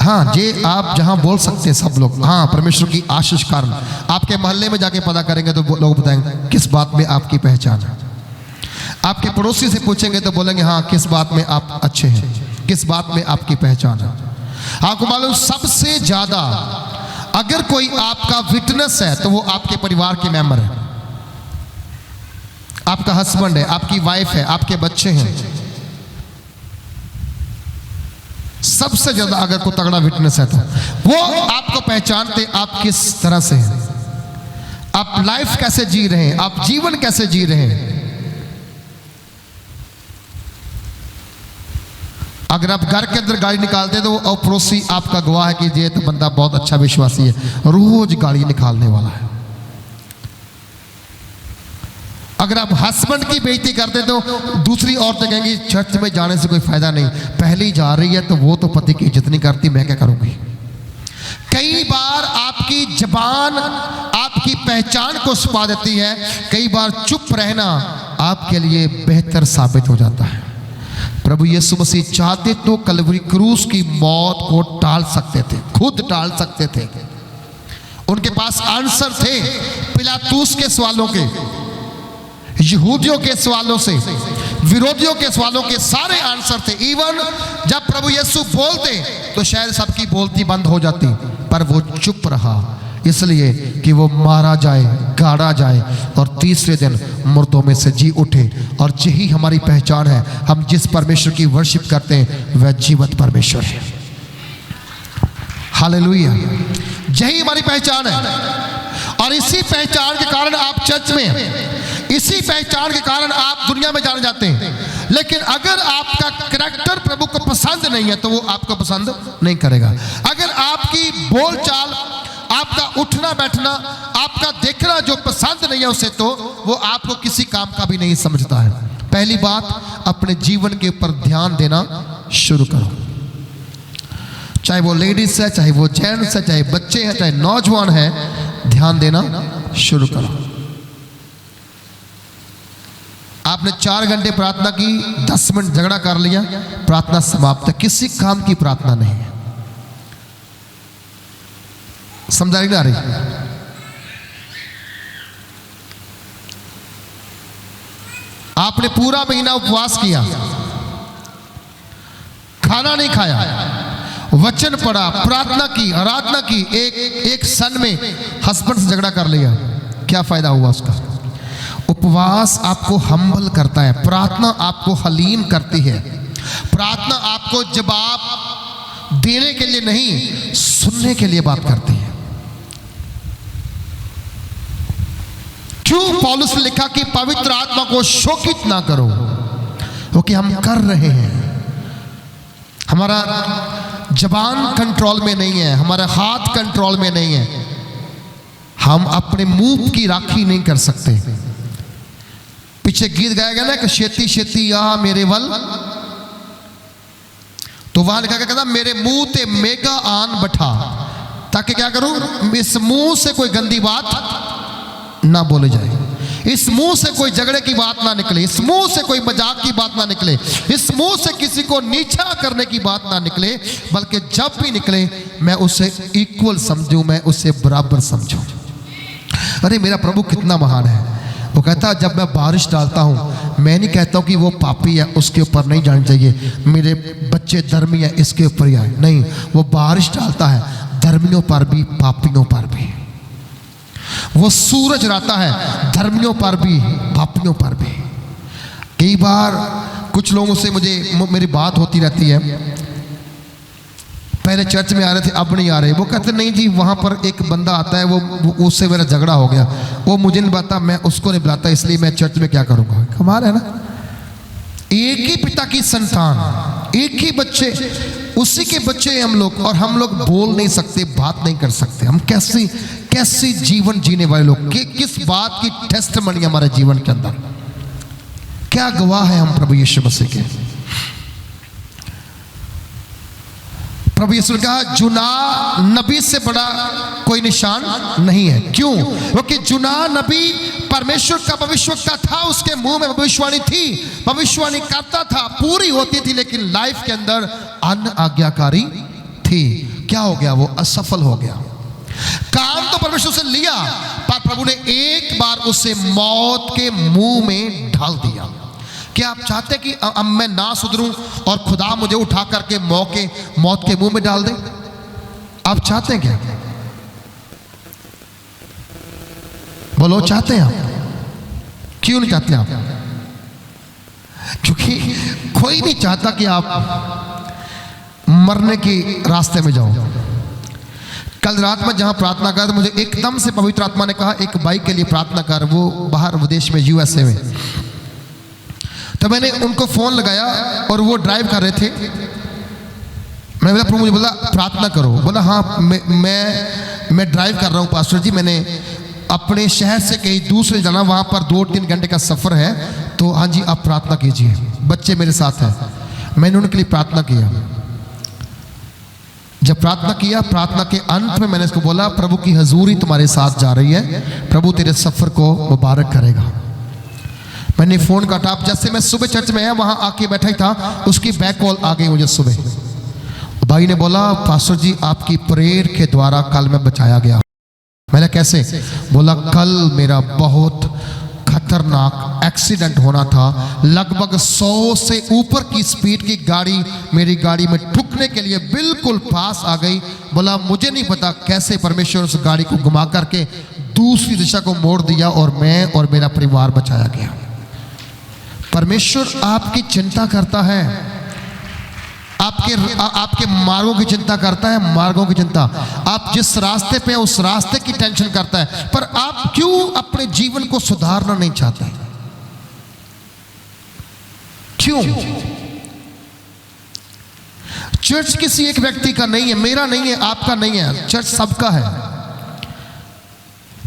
हाँ, जे आप जहां बोल सकते हैं सब लोग, हाँ परमेश्वर की आशीष कारण। आपके मोहल्ले में जाके पता करेंगे तो लोग बताएंगे किस बात में आपकी पहचान है। आपके पड़ोसी से पूछेंगे तो बोलेंगे हाँ किस बात में आप अच्छे हैं, किस बात में आपकी पहचान है। आपको मालूम, सबसे ज्यादा अगर कोई आपका विटनेस है तो वो आपके परिवार के मेंबर है। आपका हस्बैंड है, आपकी वाइफ है, आपके बच्चे हैं। सबसे ज्यादा अगर कोई तगड़ा विटनेस है तो वो आपको पहचानते आप किस तरह से हैं, आप लाइफ कैसे जी रहे हैं, आप जीवन कैसे जी रहे हैं। अगर आप घर के अंदर गाड़ी निकालते तो वो पड़ोसी आपका गवाह है कि ये तो बंदा बहुत अच्छा विश्वासी है, रोज गाड़ी निकालने वाला है। अगर आप हस्बैंड की बेइज्जती करते तो दूसरी औरतें कहेंगी चर्च में जाने से कोई फायदा नहीं, पहली जा रही है तो वो तो पति की इज्जत नहीं करती, मैं क्या करूंगी। कई बार आपकी जबान आपकी पहचान को छुपा देती है, कई बार चुप रहना आपके लिए बेहतर साबित हो जाता है। प्रभु यीशु मसीह चाहते तो कलवरी क्रूस की मौत को टाल सकते थे, खुद टाल सकते थे। उनके पास आंसर थे पिलातूस के सवालों के, यहूदियों के सवालों से, विरोधियों के सवालों के सारे आंसर थे। इवन जब प्रभु यीशु बोलते तो शायद सबकी बोलती बंद हो जाती, पर वो चुप रहा इसलिए कि वो मारा जाए, गाड़ा जाए और तीसरे दिन मुर्दों में से जी उठे। और यही हमारी पहचान है, हम जिस परमेश्वर की वर्शिप करते हैं वह जीवित परमेश्वर है। हालेलुया, यही हमारी पहचान है। और इसी पहचान के कारण आप चर्च में हैं, इसी पहचान के कारण आप दुनिया में जाने जाते हैं। लेकिन अगर आपका करैक्टर प्रभु को पसंद नहीं है तो वो आपको पसंद नहीं करेगा। अगर आपकी बोलचाल, आपका उठना बैठना, आपका देखना जो पसंद नहीं है उसे, तो वो आपको किसी काम का भी नहीं समझता है। पहली बात, अपने जीवन के ऊपर ध्यान देना शुरू करो। चाहे वो लेडीज है, चाहे वो जेंट्स है, चाहे बच्चे हैं, चाहे नौजवान है, ध्यान देना शुरू करो। आपने 4 घंटे प्रार्थना की, 10 मिनट झगड़ा कर लिया, प्रार्थना समाप्त है, किसी काम की प्रार्थना नहीं है। समझाई ना रही? आपने पूरा महीना उपवास किया, खाना नहीं खाया, वचन पढ़ा, प्रार्थना की, आराधना की, एक सन में हस्बैंड से झगड़ा कर लिया, क्या फायदा हुआ उसका? उपवास आपको हम्बल करता है, प्रार्थना आपको हलीम करती है। प्रार्थना आपको जवाब देने के लिए नहीं, सुनने के लिए बात करती है। क्यों पौलुस ने लिखा कि पवित्र आत्मा को शोकित ना करो, क्योंकि हम कर रहे हैं। हमारा जबान कंट्रोल में नहीं है, हमारा हाथ कंट्रोल में नहीं है, हम अपने मुंह की राखी नहीं कर सकते। पीछे गीत गाया गया ना कि शेती शेती आ मेरे वल, तो वहां लिखा गया कहता मेरे मुंह ते मेगा आन बैठा, ताकि क्या करूं, इस मुंह से कोई गंदी बात ना बोले जाए, इस मुंह से कोई झगड़े की बात ना निकले, इस मुंह से कोई मजाक की बात ना निकले, इस मुंह से किसी को नीचा करने की बात ना निकले, बल्कि जब भी निकले मैं उसे इक्वल समझूं, मैं उसे बराबर समझूं। अरे मेरा प्रभु कितना महान है। वो कहता है जब मैं बारिश डालता हूँ, मैं नहीं कहता हूँ कि वो पापी है उसके ऊपर नहीं जानी चाहिए, मेरे बच्चे धर्मी है इसके ऊपर ही आए, नहीं, वो बारिश डालता है धर्मियों पर भी पापियों पर भी। वो सूरज रहता है धर्मियों पर भी पापियों पर भी। कई बार कुछ लोगों से मेरी बात होती रहती है, पहले चर्च में आ रहे थे अब नहीं आ रहे, वो कहते नहीं जी वहाँ पर एक बंदा आता है, वो उससे मेरा झगड़ा हो गया, वो मुझे नहीं बुलाता, मैं उसको नहीं बुलाता, इसलिए मैं चर्च में क्या करूँगा। कमाल है ना, एक ही पिता की संतान, एक ही बच्चे, उसी के बच्चे हैं हम लोग, और हम लोग बोल नहीं सकते, बात नहीं कर सकते। हम कैसी जीवन जीने वाले लोग, किस बात की टेस्टमनी हमारे जीवन के अंदर, क्या गवाह है हम प्रभु यीशु मसीह के। प्रभु यीशु ने कहा जुना नबी से बड़ा कोई निशान नहीं है। क्यों? क्योंकि जुना नबी परमेश्वर का भविष्यवक्ता था, उसके मुंह में भविष्यवाणी थी, भविष्यवाणी करता था, पूरी होती थी, लेकिन लाइफ के अंदर अनआज्ञाकारी थी। क्या हो गया? वो असफल हो गया। काम तो परमेश्वर से लिया, पर प्रभु ने एक बार उसे मौत के मुंह में ढाल दिया। क्या आप चाहते कि अब मैं ना सुधरूं और खुदा मुझे उठा करके मौत के मुंह में डाल दे? आप चाहते हैं क्या? बोलो, चाहते हैं आप? क्यों नहीं चाहते आप? क्योंकि कोई नहीं चाहता कि आप मरने के रास्ते में जाओ। कल रात में जहां प्रार्थना कर, मुझे एकदम से पवित्र आत्मा ने कहा एक भाई के लिए प्रार्थना कर, वो बाहर विदेश में यूएसए में। तो मैंने उनको फोन लगाया और वो ड्राइव कर रहे थे। मैंने बोला प्रभु, मुझे बोला प्रार्थना करो। बोला हाँ मैं ड्राइव कर रहा हूँ पास्टर जी, मैंने अपने शहर से कहीं दूसरे जाना, वहाँ पर 2-3 घंटे का सफ़र है, तो हाँ जी आप प्रार्थना कीजिए, बच्चे मेरे साथ हैं। मैंने उनके लिए प्रार्थना किया। जब प्रार्थना किया, प्रार्थना के अंत में मैंने इसको बोला प्रभु की हजूरी तुम्हारे साथ जा रही है, प्रभु तेरे सफ़र को मुबारक करेगा। मैंने फ़ोन काटा। आप जैसे मैं सुबह चर्च में है वहाँ आके बैठा ही था, उसकी बैक कॉल आ गई मुझे सुबह। भाई ने बोला पास्टर जी आपकी प्रेयर के द्वारा कल मैं बचाया गया। मैंने कैसे? बोला कल मेरा बहुत खतरनाक एक्सीडेंट होना था, लगभग 100 से ऊपर की स्पीड की गाड़ी मेरी गाड़ी में ठुकने के लिए बिल्कुल पास आ गई। बोला मुझे नहीं पता कैसे परमेश्वर उस गाड़ी को घुमा करके दूसरी दिशा को मोड़ दिया और मैं और मेरा परिवार बचाया गया। परमेश्वर आपकी चिंता करता है, आपके मार्गों की चिंता करता है, मार्गों की चिंता। आप जिस रास्ते पे हैं उस रास्ते की टेंशन करता है, पर आप क्यों अपने जीवन को सुधारना नहीं चाहते? क्यों? चर्च किसी एक व्यक्ति का नहीं है, मेरा नहीं है, आपका नहीं है, चर्च सबका है।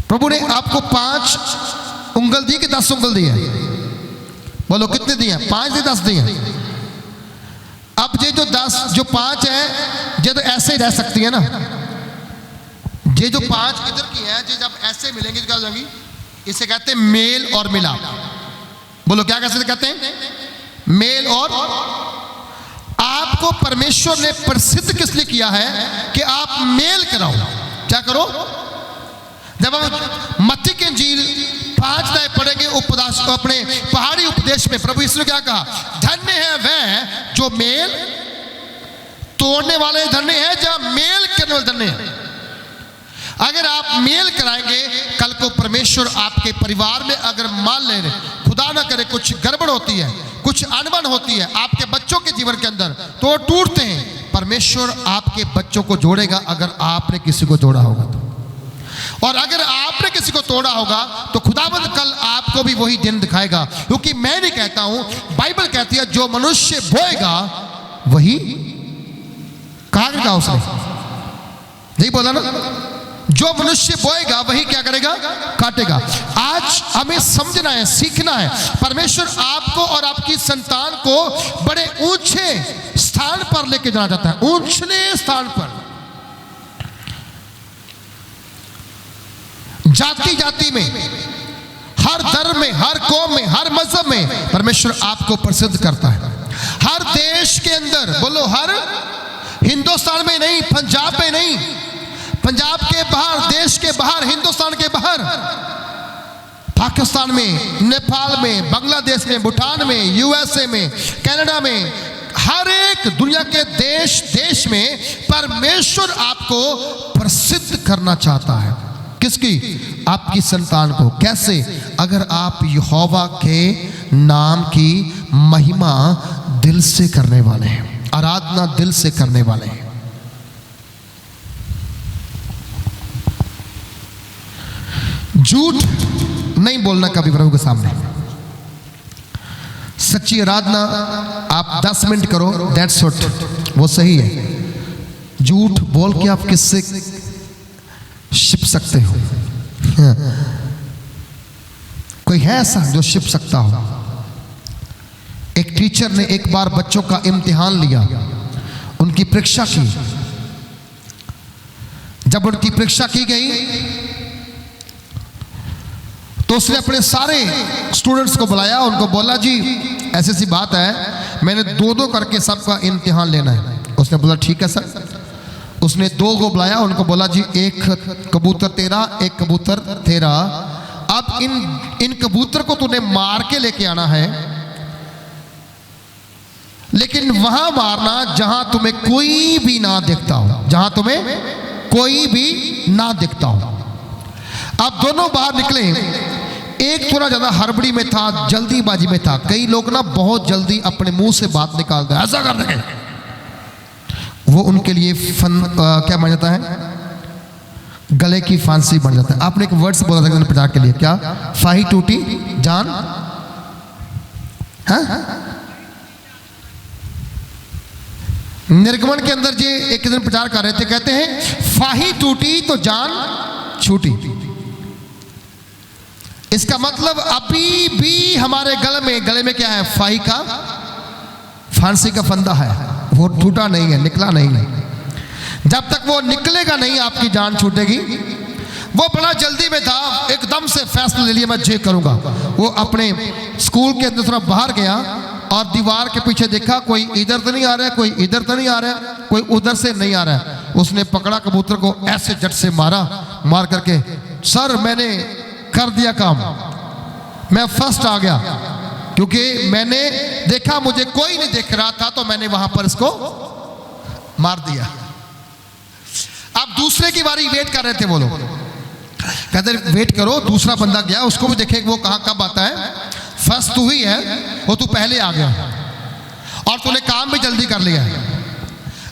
प्रभु ने आपको 5 उंगल दी कि 10 उंगल दी है? बोलो कितने दिए? 5 या 10 दिए? अब ये जो 5 है ये तो ऐसे ही रह सकती है ना। ये जो 5 इधर की है, ये जब ऐसे मिलेंगी तो क्या हो जाएंगी? इसे कहते हैं मेल और मिलाप। बोलो क्या कैसे कहते हैं? मेल और। आपको परमेश्वर ने प्रसिद्ध किस लिए किया है कि आप मेल कराओ। क्या करो? जब हम मत्ती की इंजील 5 अध्याय पढ़ेंगे उपदेश, अपने पहाड़ी उपदेश में प्रभु यीशु ने क्या कहा? धन्य है वह जो मेल तोड़ने वाले, धन्य है जहां मेल करने वाले धन्य है। अगर आप मेल कराएंगे, कल को परमेश्वर आपके परिवार में अगर मान ले खुदा ना करे कुछ गड़बड़ होती है, कुछ अनबन होती है आपके बच्चों के जीवन के अंदर, तो टूटते हैं। परमेश्वर आपके बच्चों को जोड़ेगा अगर आपने किसी को जोड़ा होगा तो। और अगर आपने किसी को तोड़ा होगा तो खुदावंद कल आपको भी वही दिन दिखाएगा। क्योंकि मैं नहीं कहता हूं, बाइबल कहती है जो मनुष्य बोएगा वही काटेगा। उसने नहीं बोला ना? जो मनुष्य बोएगा वही क्या करेगा? काटेगा। आज हमें समझना है, सीखना है। परमेश्वर आपको और आपकी संतान को बड़े ऊंचे स्थान पर लेके जाना चाहता है, ऊंचे स्थान पर। जाति जाति में, हर धर्म में, हर कौम में, हर मजहब में परमेश्वर आपको प्रसिद्ध करता है। हर देश के अंदर, बोलो हर, हिंदुस्तान में नहीं, पंजाब में नहीं, पंजाब के बाहर, देश के बाहर, हिंदुस्तान के बाहर, पाकिस्तान में, नेपाल में, बांग्लादेश में, भूटान में, यूएसए में, कनाडा में, हर एक दुनिया के देश में परमेश्वर आपको प्रसिद्ध करना चाहता है। किसकी? आपकी संतान को। कैसे? अगर आप यहोवा के नाम की महिमा दिल से करने वाले हैं, आराधना दिल से करने वाले हैं। झूठ नहीं बोलना कभी प्रभु के सामने। सच्ची आराधना आप 10 मिनट करो, दैट्स व्हाट, वो सही है। झूठ बोल के आप किससे छिप सकते हो? कोई है ऐसा जो छिप सकता हो? एक टीचर ने एक बार बच्चों का इम्तिहान लिया, उनकी परीक्षा की। जब उनकी परीक्षा की गई तो उसने अपने सारे स्टूडेंट्स को बुलाया, उनको बोला जी ऐसी सी बात है, मैंने 2-2 करके सबका इम्तिहान लेना है। उसने बोला ठीक है सर। उसने 2 को बुलाया, उनको बोला जी एक कबूतर तेरा, एक कबूतर तेरा। अब इन कबूतर को तूने मार के लेके आना है, लेकिन वहां मारना जहां तुम्हें कोई भी ना दिखता हो, जहां तुम्हें कोई भी ना दिखता हो। अब दोनों बाहर निकले, एक थोड़ा ज़्यादा हड़बड़ी में था, जल्दीबाजी में था। कई लोग ना बहुत जल्दी अपने मुंह से बात निकालते हैं, ऐसा कर देंगे, वो उनके लिए क्या बन जाता है, गले की फांसी बन जाता है। आपने एक वर्ड्स बोला था प्रचार के लिए, क्या? फाही टूटी जान, हाँ? निर्गमन के अंदर जे एक दिन प्रचार कर रहे थे, कहते हैं फाही टूटी तो जान छूटी। इसका मतलब अभी भी हमारे गले में क्या है? फाही का, फांसी का फंदा है, वो टूटा नहीं है, निकला नहीं है। जब तक वो निकलेगा नहीं आपकी जान छूटेगी। वो बड़ा जल्दी में था, एकदम से फैसला ले लिया मैं जे करूंगा। वो अपने स्कूल के अंदर थोड़ा बाहर गया और दीवार के पीछे देखा, कोई इधर तो नहीं आ रहा है, कोई इधर तो नहीं आ रहा है, कोई उधर से नहीं आ रहा है। उसने पकड़ा कबूतर को, ऐसे जट से मार करके, सर मैंने कर दिया काम, मैं फर्स्ट आ गया, क्योंकि मैंने देखा मुझे कोई नहीं देख रहा था, तो मैंने वहां पर इसको मार दिया। अब दूसरे की बारी वेट कर रहे थे वो लोग, कहते वेट करो, दूसरा बंदा गया, उसको भी देखे वो कहां कब आता है। फर्स्ट तू ही है, वो तू पहले आ गया और तूने काम भी जल्दी कर लिया।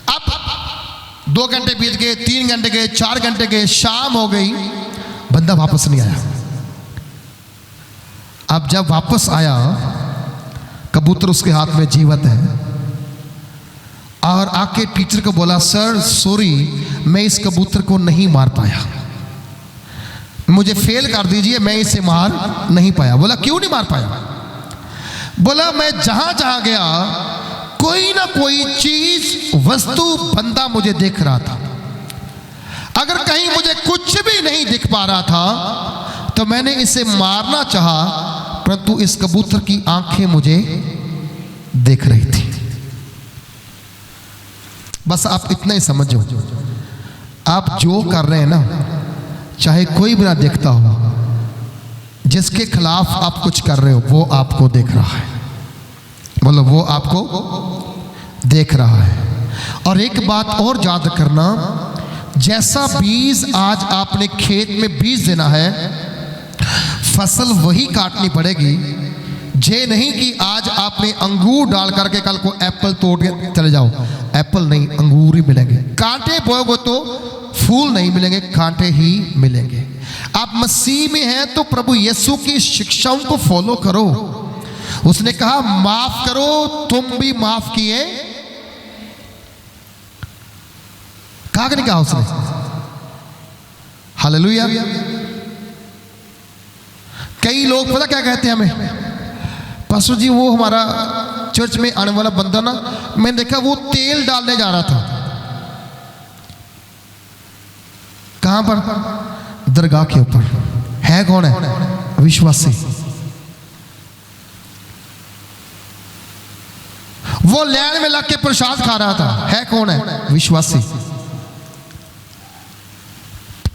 अब 2 घंटे बीत गए, 3 घंटे गए, 4 घंटे गए, शाम हो गई, बंदा वापस नहीं आया। अब जब वापस आया, कबूतर उसके हाथ में जीवित है, और आके टीचर को बोला, सर सॉरी, मैं इस कबूतर को नहीं मार पाया, मुझे फेल कर दीजिए, मैं इसे मार नहीं पाया। बोला क्यों नहीं मार पाया? बोला मैं जहां जहां गया, कोई ना कोई चीज, वस्तु, बंदा मुझे देख रहा था। अगर कहीं मुझे कुछ भी नहीं दिख पा रहा था तो मैंने इसे मारना चाहा, परंतु इस कबूतर की आंखें मुझे देख रही थी। बस आप इतना ही समझो, आप जो कर रहे हैं ना, चाहे कोई भी ना देखता हो, जिसके खिलाफ आप कुछ कर रहे हो वो आपको देख रहा है। बोलो, वो आपको देख रहा है। और एक बात और याद करना, जैसा बीज आज आपने खेत में बीज देना है, फसल वही काटनी पड़ेगी। जे नहीं कि आज आपने अंगूर डाल करके कल को एप्पल तोड़ के चले जाओ, एप्पल नहीं, अंगूर ही मिलेंगे। कांटे बोओगे तो फूल नहीं मिलेंगे, कांटे ही मिलेंगे। आप मसीह में हैं तो प्रभु यीशु की शिक्षाओं को फॉलो करो। उसने कहा माफ करो, तुम भी माफ किए। कहा कि नहीं कहा उसने? हालेलुया। कई लोग पता क्या कहते हैं हमें, पास्टर जी वो हमारा चर्च में आने वाला बंदा ना, मैंने देखा वो तेल डालने जा रहा था। कहां पर? दरगाह के ऊपर। है कौन है? विश्वासी। वो लैन में लग के प्रसाद खा रहा था। है कौन है? विश्वासी।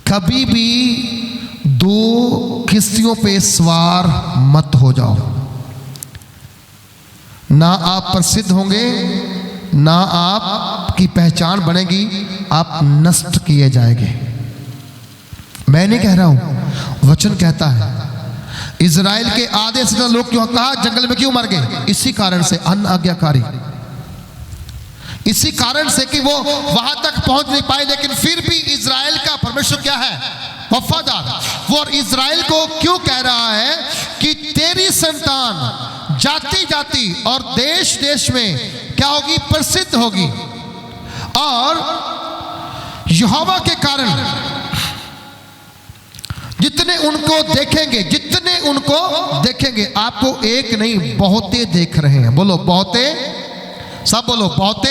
कभी भी 2 किश्तियों पे सवार मत हो जाओ। ना आप प्रसिद्ध होंगे, ना आपकी पहचान बनेगी, आप नष्ट किए जाएंगे। मैं नहीं कह रहा हूं, वचन कहता है। इजराइल के आधे से ज्यादा लोग क्यों कहा जंगल में क्यों मर गए? इसी कारण से, अनाज्ञाकारी। इसी कारण से कि वो वहां तक पहुंच नहीं पाए। लेकिन फिर भी इजराइल का परमेश्वर क्या है? वफादार। वो और इजराइल को क्यों कह रहा है कि तेरी संतान जाति जाति और देश देश में क्या होगी? प्रसिद्ध होगी। और यहोवा के कारण जितने उनको देखेंगे, जितने उनको देखेंगे, आपको एक नहीं बहुते देख रहे हैं। बोलो बहुते, सब बोलो बहुते।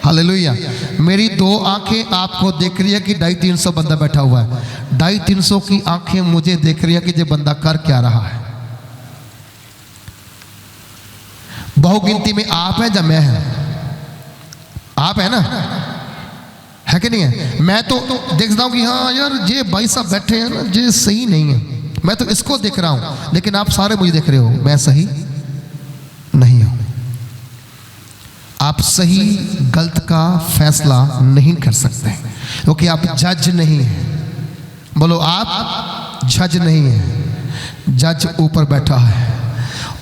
हालेलुया। मेरी 2 आंखें आपको देख रही है कि 250-300 बंदा बैठा हुआ है। 250-300 की आंखें मुझे देख रही है कि ये बंदा कर क्या रहा है। बहुगिनती में आप हैं या मैं है? आप है ना? है कि नहीं है? मैं तो देखता हूं कि हाँ यार ये भाई साहब बैठे हैं ना, ये सही नहीं है, मैं तो इसको देख रहा हूं। लेकिन आप सारे मुझे देख रहे हो, मैं सही नहीं हूं। आप सही गलत का फैसला नहीं कर सकते क्योंकि आप जज नहीं हैं। बोलो, आप जज नहीं हैं। जज ऊपर बैठा है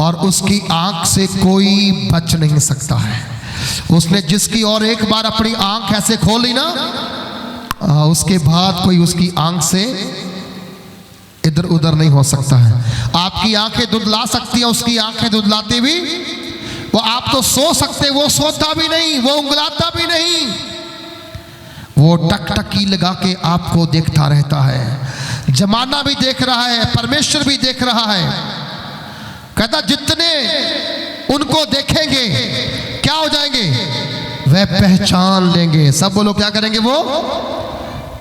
और उसकी आंख से कोई बच नहीं सकता है। उसने जिसकी और एक बार अपनी आंख ऐसे खोली ना, उसके बाद कोई उसकी आंख से इधर उधर नहीं हो सकता है। आपकी आंखें दुधला सकती हैं, उसकी आंखें दुधलाती भी। वो आप तो सो सकते, वो सोता भी नहीं, वो उंगलाता भी नहीं, वो टकटकी लगा के आपको देखता रहता है। जमाना भी देख रहा है, परमेश्वर भी देख रहा है। कहता जितने उनको देखेंगे क्या हो जाएंगे, वह पहचान लेंगे। सब बोलो क्या करेंगे, वो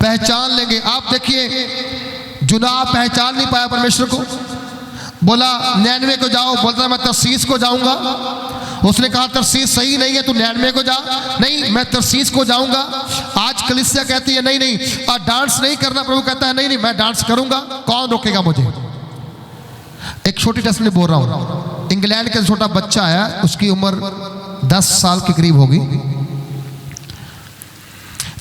पहचान लेंगे। आप देखिए जुना पहचान नहीं पाया परमेश्वर को, बोला 99 को जाओ, बोलता मैं तरसीस को जाऊंगा। उसने कहा तरसीस सही नहीं है, तू 99 को जा। नहीं, मैं तरसीस को जाऊंगा। आज कलीसिया कहती है नहीं नहीं डांस नहीं करना, प्रभु कहता है नहीं नहीं मैं डांस करूंगा, कौन रोकेगा मुझे। एक छोटी टेस्ट में बोल रहा हूं, इंग्लैंड का छोटा बच्चा आया, उसकी उम्र 10 साल के करीब होगी।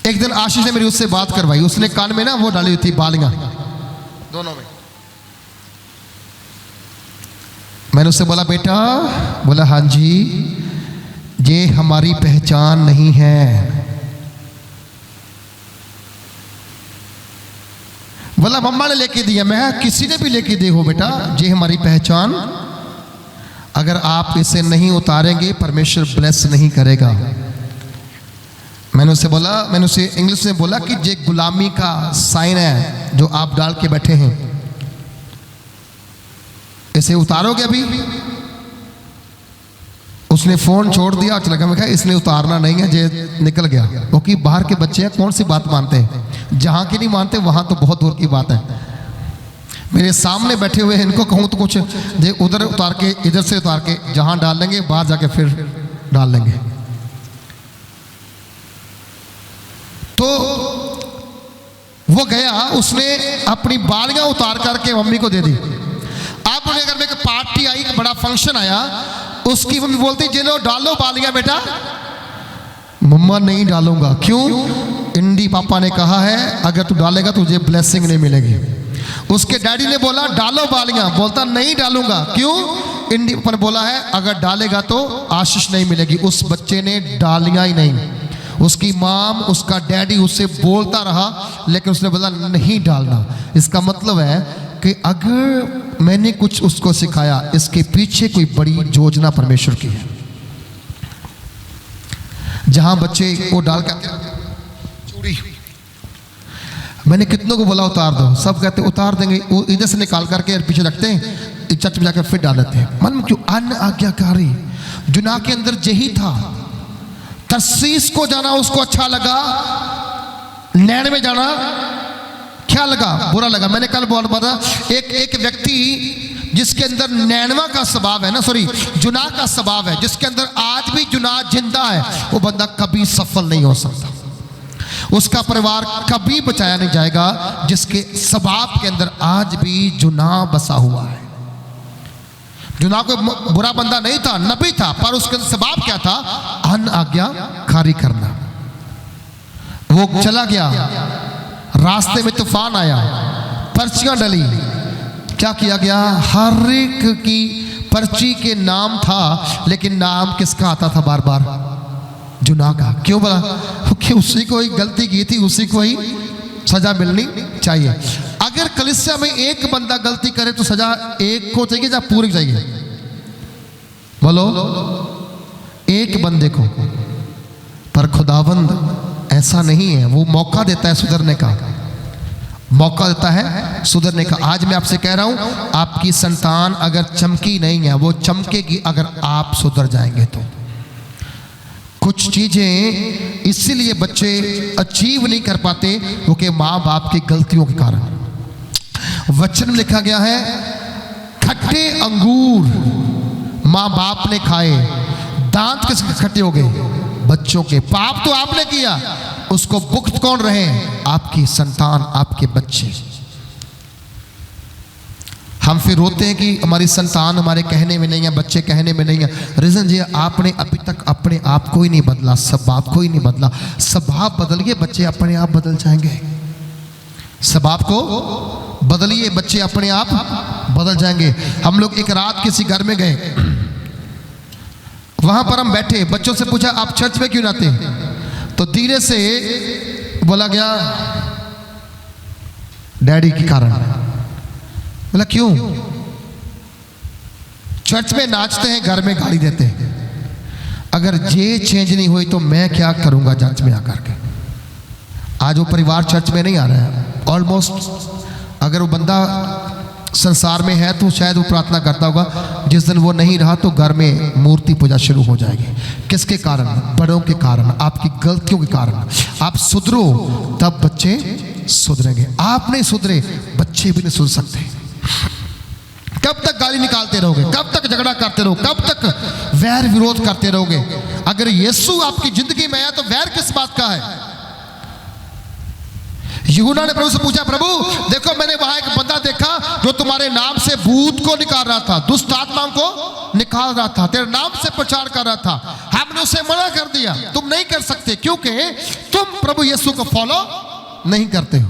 एक दिन आशीष ने मेरी उससे बात करवाई। उसने कान में ना वो डाली हुई थी बालियां दोनों में। मैंने उससे बोला बेटा, बोला हाँ जी, ये हमारी पहचान नहीं है। बोला मम्मा ने लेके दिया। मैं किसी ने भी लेके दे हो बेटा, ये हमारी पहचान, अगर आप इसे नहीं उतारेंगे परमेश्वर ब्लेस नहीं करेगा। मैंने उससे बोला, मैंने उसे इंग्लिश में बोला कि ये गुलामी का साइन है जो आप डाल के बैठे हैं, इसे उतारोगे अभी। उसने फोन छोड़ दिया, चला गया। मैं कहा इसने उतारना नहीं है, ये निकल गया। क्योंकि बाहर के बच्चे हैं, कौन सी बात मानते हैं, जहां की नहीं मानते वहां तो बहुत दूर की बात है। मेरे सामने बैठे हुए हैं, इनको कहूं तो कुछ ये उधर उतार के इधर से उतार के जहां डाल लेंगे, बाहर जाके फिर डाल लेंगे। तो वो गया, उसने अपनी बालियां उतार करके मम्मी को दे दी। आप उन्हें घर में एक पार्टी आई, एक बड़ा फंक्शन आया, उसकी मम्मी बोलती चलो डालो बालियां बेटा। मम्मा नहीं डालूंगा। क्यों? इंडी पापा ने कहा है अगर तू डालेगा तुझे ब्लेसिंग नहीं मिलेगी। उसके डैडी ने बोला डालो बालियां, बोलता नहीं डालूंगा। क्यों? इंडी पापा ने बोला है अगर डालेगा तो आशीष नहीं मिलेगी। उस बच्चे ने डालियां ही नहीं। उसकी माम, उसका डैडी उससे बोलता रहा, लेकिन उसने बोला नहीं डालना। इसका मतलब है कि अगर मैंने कुछ उसको सिखाया, इसके पीछे कोई बड़ी योजना परमेश्वर की है। जहां बच्चे वो डाल के चूड़ी, मैंने कितनों को बोला उतार दो, सब कहते उतार देंगे। वो इधर से निकाल करके पीछे रखते हैं, चर्च में जाकर फिर डाल देते हैं। मन में क्यों? अन आज्ञाकारी जुना के अंदर यही था। तरसीस को जाना उसको अच्छा लगा, 99 जाना क्या लगा? बुरा लगा। मैंने कल बोला एक व्यक्ति जिसके अंदर 99 का स्वभाव है ना, सॉरी जुना का स्वभाव है, जिसके अंदर आज भी जुना जिंदा है, वो बंदा कभी सफल नहीं हो सकता। उसका परिवार कभी बचाया नहीं जाएगा जिसके स्वभाव के अंदर आज भी जुना बसा हुआ है। जुना कोई बुरा बंदा नहीं था, नबी था, पर उसके स्वभाव क्या था? अनाज्ञाकारी करना। वो चला गया, रास्ते में तूफान आया, पर्चियां डली, क्या किया गया? हर एक की पर्ची के नाम था, लेकिन नाम किसका आता था बार बार? जुना का। क्यों बोला? क्योंकि उसी को ही गलती की थी, उसी को ही सजा मिलनी चाहिए। अगर कलीसिया में एक बंदा गलती करे तो सजा एक को चाहिए या पूरी चाहिए? बोलो, एक बंदे को। पर खुदावंद ऐसा नहीं है, वो मौका देता है सुधरने का, मौका देता है सुधरने का। आज मैं आपसे कह रहा हूं, आपकी संतान अगर चमकी नहीं है, वो चमकेगी अगर आप सुधर जाएंगे तो। कुछ चीजें इसीलिए बच्चे अचीव नहीं कर पाते क्योंकि माँ बाप की गलतियों के कारण। वचन में लिखा गया है, खट्टे अंगूर माँ बाप ने खाए, दांत किसके खट्टे हो गए? बच्चों के। पाप तो आपने किया, उसको भुगत कौन रहे? आपकी संतान, आपके बच्चे। हम फिर रोते हैं कि हमारी संतान हमारे कहने में नहीं है, बच्चे कहने में नहीं है। रीजन ये, आपने अभी तक अपने आप को ही नहीं बदला, स्वभाव को ही नहीं बदला। स्वभाव बदलिए, बच्चे अपने आप बदल जाएंगे। स्वभाव को बदलिए, बच्चे अपने आप बदल जाएंगे। हम लोग एक रात किसी घर में गए, वहां पर हम बैठे, बच्चों से पूछा आप चर्च में क्यों आते? तो धीरे से बोला गया डैडी के कारण। बोला क्यों? चर्च में नाचते हैं, घर में गाली देते हैं। अगर ये चेंज नहीं हुई तो मैं क्या करूंगा चर्च में आकर के। आज वो परिवार चर्च में नहीं आ रहा है ऑलमोस्ट। अगर वो बंदा संसार में है तो शायद वो प्रार्थना करता होगा। जिस दिन वो नहीं रहा तो घर में मूर्ति पूजा शुरू हो जाएगी। किसके कारण? बड़ों के कारण, आपकी गलतियों के कारण। आप सुधरो तब बच्चे सुधरेंगे। आप नहीं सुधरे, बच्चे भी नहीं सुधर सकते। कब तक गाली निकालते रहोगे? कब तक झगड़ा करते रहोगे? कब तक वैर विरोध करते रहोगे? अगर यीशु आपकी जिंदगी में है तो वैर किस बात का है? यूहन्ना ने प्रभु से पूछा, प्रभु देखो मैंने वहां एक बंदा देखा जो तुम्हारे नाम से भूत को निकाल रहा था, दुष्ट आत्माओं को निकाल रहा था, तेरे नाम से प्रचार कर रहा था। हमने उसे मना कर दिया, तुम नहीं कर सकते क्योंकि तुम प्रभु यीशु को फॉलो नहीं करते हो।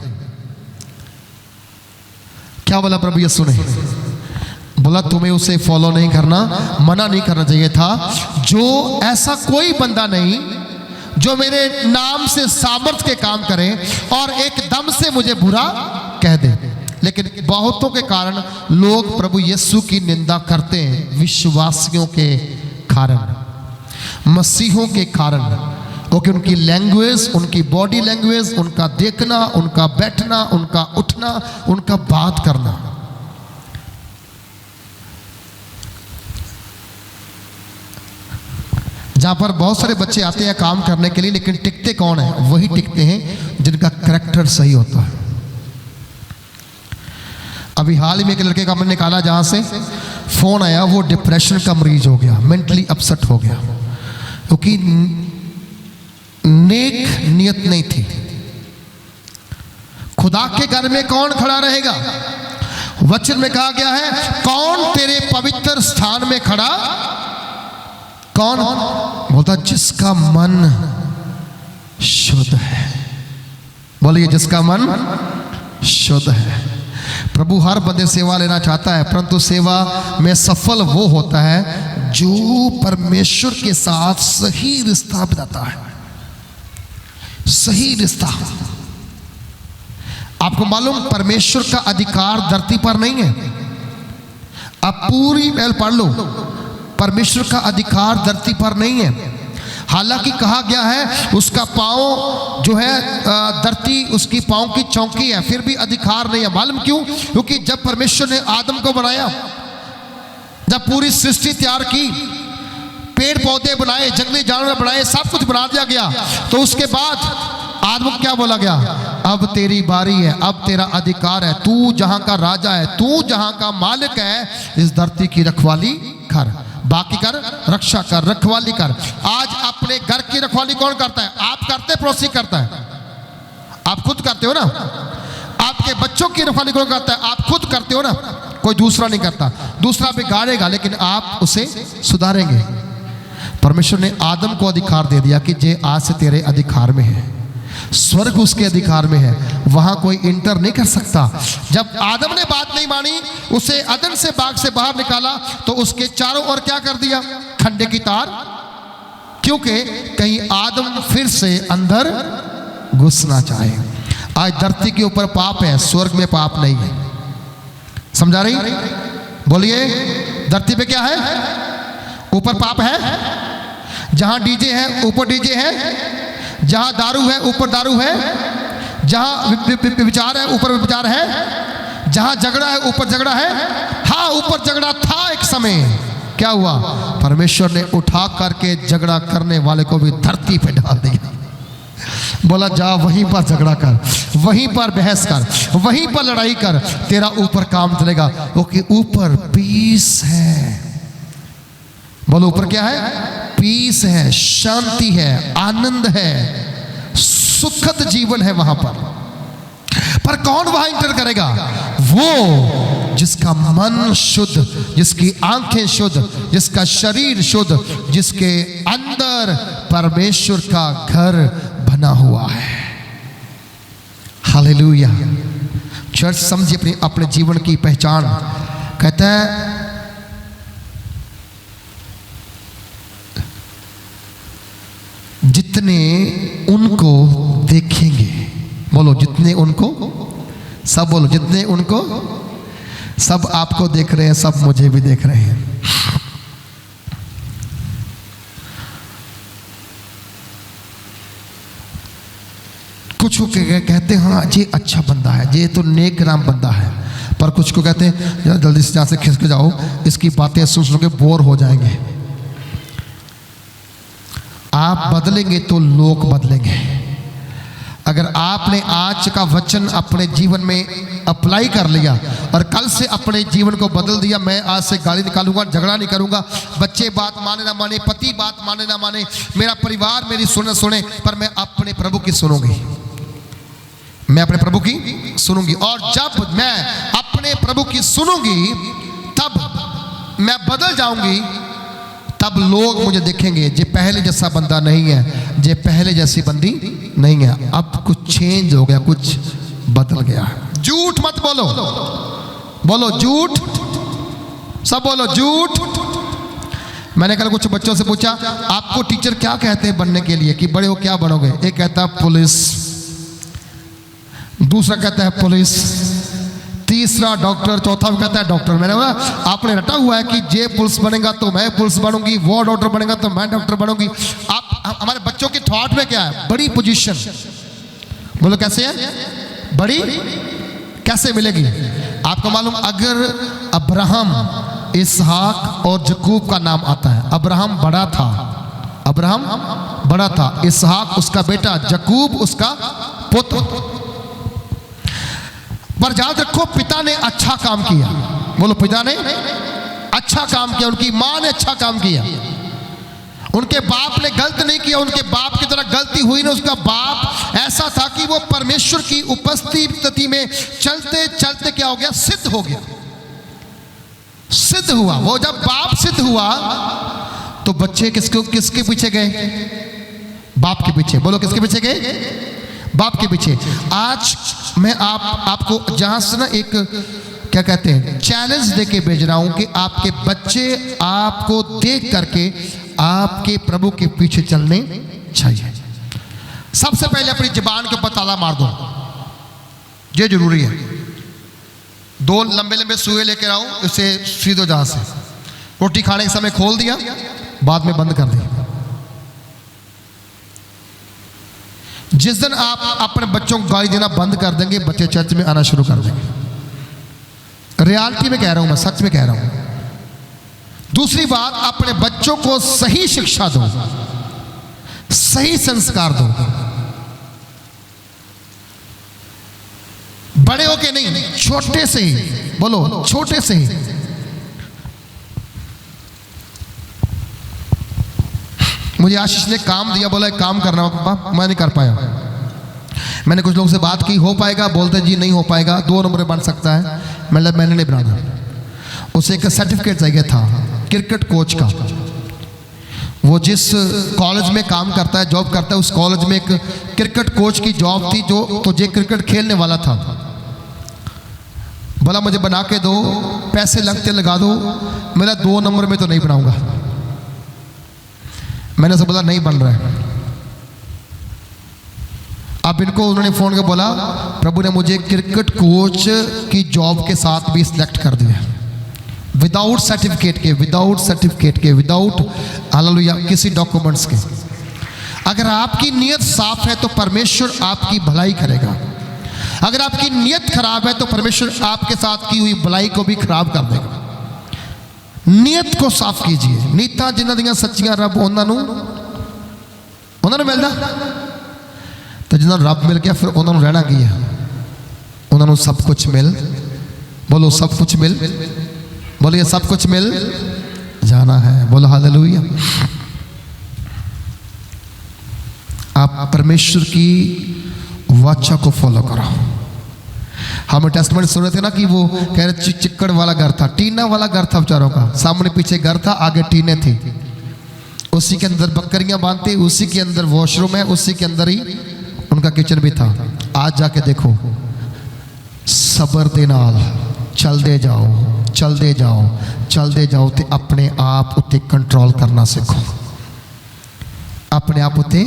क्या बोला प्रभु यीशु ने? बोला तुम्हें उसे फॉलो नहीं करना, मना नहीं करना चाहिए था। जो ऐसा कोई बंदा नहीं जो मेरे नाम से सामर्थ के काम करे और एकदम से मुझे बुरा कह दे। लेकिन बहुतों के कारण लोग प्रभु यीशु की निंदा करते हैं, विश्वासियों के कारण, मसीहों के कारण, क्योंकि उनकी लैंग्वेज, उनकी बॉडी लैंग्वेज, उनका देखना, उनका बैठना, उनका उठना, उनका बात करना। जहां पर बहुत सारे बच्चे आते हैं काम करने के लिए, लेकिन टिकते कौन है? वही टिकते हैं जिनका करैक्टर सही होता है। अभी हाल ही में एक लड़के का मैंने निकाला, जहां से फोन आया, वो डिप्रेशन का मरीज हो गया, मेंटली अपसेट हो गया, क्योंकि नेक नियत नहीं थी। खुदा के घर में कौन खड़ा रहेगा? वचन में कहा गया है, कौन तेरे पवित्र स्थान में खड़ा? कौन? बोलता जिसका मन शुद्ध है। बोलिए जिसका मन शुद्ध है। प्रभु हर बंदे सेवा लेना चाहता है, परंतु सेवा में सफल वो होता है जो परमेश्वर के साथ सही रिश्ता बनाता है। सही रिश्ता। आपको मालूम परमेश्वर का अधिकार धरती पर नहीं है। आप पूरी महल पढ़ लो, परमेश्वर का अधिकार धरती पर नहीं है। हालांकि कहा गया है उसका पांव जो है धरती उसकी पांव की चौकी है, फिर भी अधिकार नहीं है। मालूम क्यों? क्योंकि जब परमेश्वर ने आदम को बनाया, जब पूरी सृष्टि तैयार की, पेड़ पौधे बनाए, जंगली जानवर बनाए, सब कुछ बना दिया गया, तो उसके बाद आदम को क्या बोला गया? अब तेरी बारी है, अब तेरा अधिकार है, तू जहां का राजा है, तू जहां का मालिक है, इस धरती की रखवाली कर, बाकी कर, रक्षा कर, रखवाली कर। आज अपने घर की रखवाली कौन करता है? आप करते, पड़ोसी करता है? आप खुद करते हो ना। आपके बच्चों की रखवाली कौन करता है? आप खुद करते हो ना, कोई दूसरा नहीं करता। दूसरा बिगाड़ेगा लेकिन आप उसे सुधारेंगे। परमेश्वर ने आदम को अधिकार दे दिया कि जे आज से तेरे अधिकार में है, स्वर्ग उसके अधिकार में है, वहां कोई इंटर नहीं कर सकता। जब आदम ने बात नहीं मानी, उसे अदन से बाग से बाहर निकाला, तो उसके चारों ओर क्या कर दिया? खंडे की तार। क्योंकि कहीं आदम फिर से अंदर घुसना चाहे। आज धरती के ऊपर पाप है, स्वर्ग में पाप नहीं है। समझा रही? बोलिए धरती पे क्या है? ऊपर पाप है। जहां डीजे है ऊपर डीजे है, जहां दारू है ऊपर दारू है, जहां विचार है ऊपर विचार है, जहां झगड़ा है ऊपर झगड़ा है। हाँ, ऊपर झगड़ा था एक समय, क्या हुआ? परमेश्वर ने उठा करके झगड़ा करने वाले को भी धरती पे डाल दिया। बोला जा वहीं पर झगड़ा कर, वहीं पर बहस कर, वहीं पर लड़ाई कर, तेरा ऊपर काम चलेगा, क्योंकि ऊपर पीस है। बोलो ऊपर क्या है? पीस है, शांति है, आनंद है, सुखद जीवन है वहां पर कौन वहां इंटर करेगा? वो जिसका मन शुद्ध, जिसकी आंखें शुद्ध, जिसका शरीर शुद्ध, जिसके अंदर परमेश्वर का घर बना हुआ है। हालेलुया। चर्च समझिए अपने अपने जीवन की पहचान। कहता है जितने उनको देखेंगे, बोलो जितने उनको, सब बोलो जितने उनको, सब आपको देख रहे हैं, सब मुझे भी देख रहे हैं। कुछ को कहते हैं हाँ ये अच्छा बंदा है, ये तो नेक नाम बंदा है, पर कुछ को कहते हैं यार जल्दी से यहाँ से खिसक जाओ, इसकी बातें सुन सुन के बोर हो जाएंगे। आप बदलेंगे तो लोग बदलेंगे। अगर आपने आज का वचन अपने जीवन में अप्लाई कर लिया और कल से अपने जीवन को बदल दिया, मैं आज से गाली निकालूंगा, झगड़ा नहीं करूंगा, बच्चे बात माने ना माने, पति बात माने ना माने, मेरा परिवार मेरी सुने सुने, पर मैं अपने प्रभु की सुनूंगी, मैं अपने प्रभु की सुनूंगी। और जब मैं अपने प्रभु की सुनूंगी तब मैं बदल जाऊंगी, तब लोग मुझे देखेंगे जे पहले जैसा बंदा नहीं है, जे पहले जैसी बंदी नहीं है, अब कुछ चेंज हो गया, कुछ बदल गया। झूठ मत बोलो, बोलो झूठ, सब बोलो झूठ। मैंने कल कुछ बच्चों से पूछा आपको टीचर क्या कहते हैं बनने के लिए, कि बड़े हो क्या बनोगे? एक कहता है पुलिस, दूसरा कहता है पुलिस, तीसरा डॉक्टर, चौथा कहता है डॉक्टर। मैंने बोला आपने रटा हुआ है कि जे पुलिस बनेगा तो मैं पुलिस बनूंगी, वो डॉक्टर बनेगा तो मैं डॉक्टर बनूंगी। आप हमारे बच्चों की थॉट में क्या है? बड़ी पोजीशन, बोलो कैसे है? बड़ी कैसे मिलेगी? आपको मालूम, अगर अब्राहम, इसहाक और जकूब का नाम आता है, अब्राहम बड़ा था, अब्राहम बड़ा था, इसहाक उसका बेटा, जकूब उसका पुत्र। पर याद रखो पिता ने अच्छा काम किया, बोलो पिता ने अच्छा काम किया, उनकी मां ने अच्छा काम किया, उनके बाप ने गलत नहीं किया, उनके बाप की तरह गलती हुई ना। उसका बाप ऐसा था कि वो परमेश्वर की उपस्थिति में चलते चलते क्या हो गया? सिद्ध हो गया, सिद्ध हुआ। वो जब बाप सिद्ध हुआ तो बच्चे किसके पीछे गए? बाप के पीछे। बोलो किसके पीछे गए? बाप के पीछे। आज मैं आपको जहां से ना एक क्या कहते हैं चैलेंज देके भेज रहा हूं कि आपके बच्चे आपको देख करके आपके प्रभु के पीछे चलने चाहिए। सबसे पहले अपनी जुबान के ऊपर ताला मार दो, ये जरूरी है। दो लंबे लंबे सुए लेकर आओ, इसे सीधो जहां से रोटी खाने के समय खोल दिया, बाद में बंद कर दिया। जिस दिन आप अपने बच्चों को गाली देना बंद कर देंगे, बच्चे चर्च में आना शुरू कर देंगे। रियलिटी में कह रहा हूं, मैं सच में कह रहा हूं। दूसरी बात, अपने बच्चों को सही शिक्षा दो, सही संस्कार दो। बड़े होके नहीं, छोटे से ही, बोलो छोटे से ही। मुझे आशीष ने काम दिया, बोला एक काम करना पापा, मैं नहीं कर पाया। मैंने कुछ लोगों से बात की, हो पाएगा? बोलते जी नहीं हो पाएगा, 2 नंबर बन सकता है। मतलब मैंने नहीं बनाना। उसे एक सर्टिफिकेट चाहिए था क्रिकेट कोच का। वो जिस कॉलेज में काम करता है, जॉब करता है, उस कॉलेज में एक क्रिकेट कोच की जॉब थी, जो तो जे क्रिकेट खेलने वाला था। बोला मुझे बना के दो, पैसे लगते लगा दो। मेरा 2 नंबर में तो नहीं बनाऊंगा। मैंने उसे बोला नहीं बन रहा है। अब इनको उन्होंने फोन कर बोला प्रभु ने मुझे क्रिकेट कोच की जॉब के साथ भी सिलेक्ट कर दिया, विदाउट सर्टिफिकेट के, विदाउट हालेलुया किसी डॉक्यूमेंट्स के। अगर आपकी नीयत साफ है तो परमेश्वर आपकी भलाई करेगा। अगर आपकी नीयत खराब है तो परमेश्वर आपके साथ की हुई भलाई को भी खराब कर देगा। नीयत को साफ कीजिए। नीयतां जिन्हां दियां सच्चियां रब उन्हां नूं मिलदा, तो जिन्हां रब मिल गया फिर उन्हां नूं रहना की है? उन्हां नूं सब कुछ मिल, बोलो सब कुछ मिल, बोलिए सब कुछ मिल जाना है। बोलो हालेलुया। आप परमेश्वर की वाचा को फॉलो करो। हम टेस्टमेंट सुन रहे थे ना कि वो कह रहे चिक्कड़ वाला घर था, टीना वाला घर था बेचारों का। सामने पीछे घर था, आगे टीने थी, उसी के अंदर बकरियां बांधती, उसी के अंदर वॉशरूम है, उसी के अंदर ही उनका किचन भी था। आज जाके देखो ਸਬਰ ਦੇ ਨਾਲ ਚਲਦੇ ਜਾਓ ਤੇ ਆਪਣੇ ਆਪ ਉੱਤੇ ਕੰਟਰੋਲ ਕਰਨਾ ਸਿੱਖੋ। ਆਪਣੇ ਆਪ ਉੱਤੇ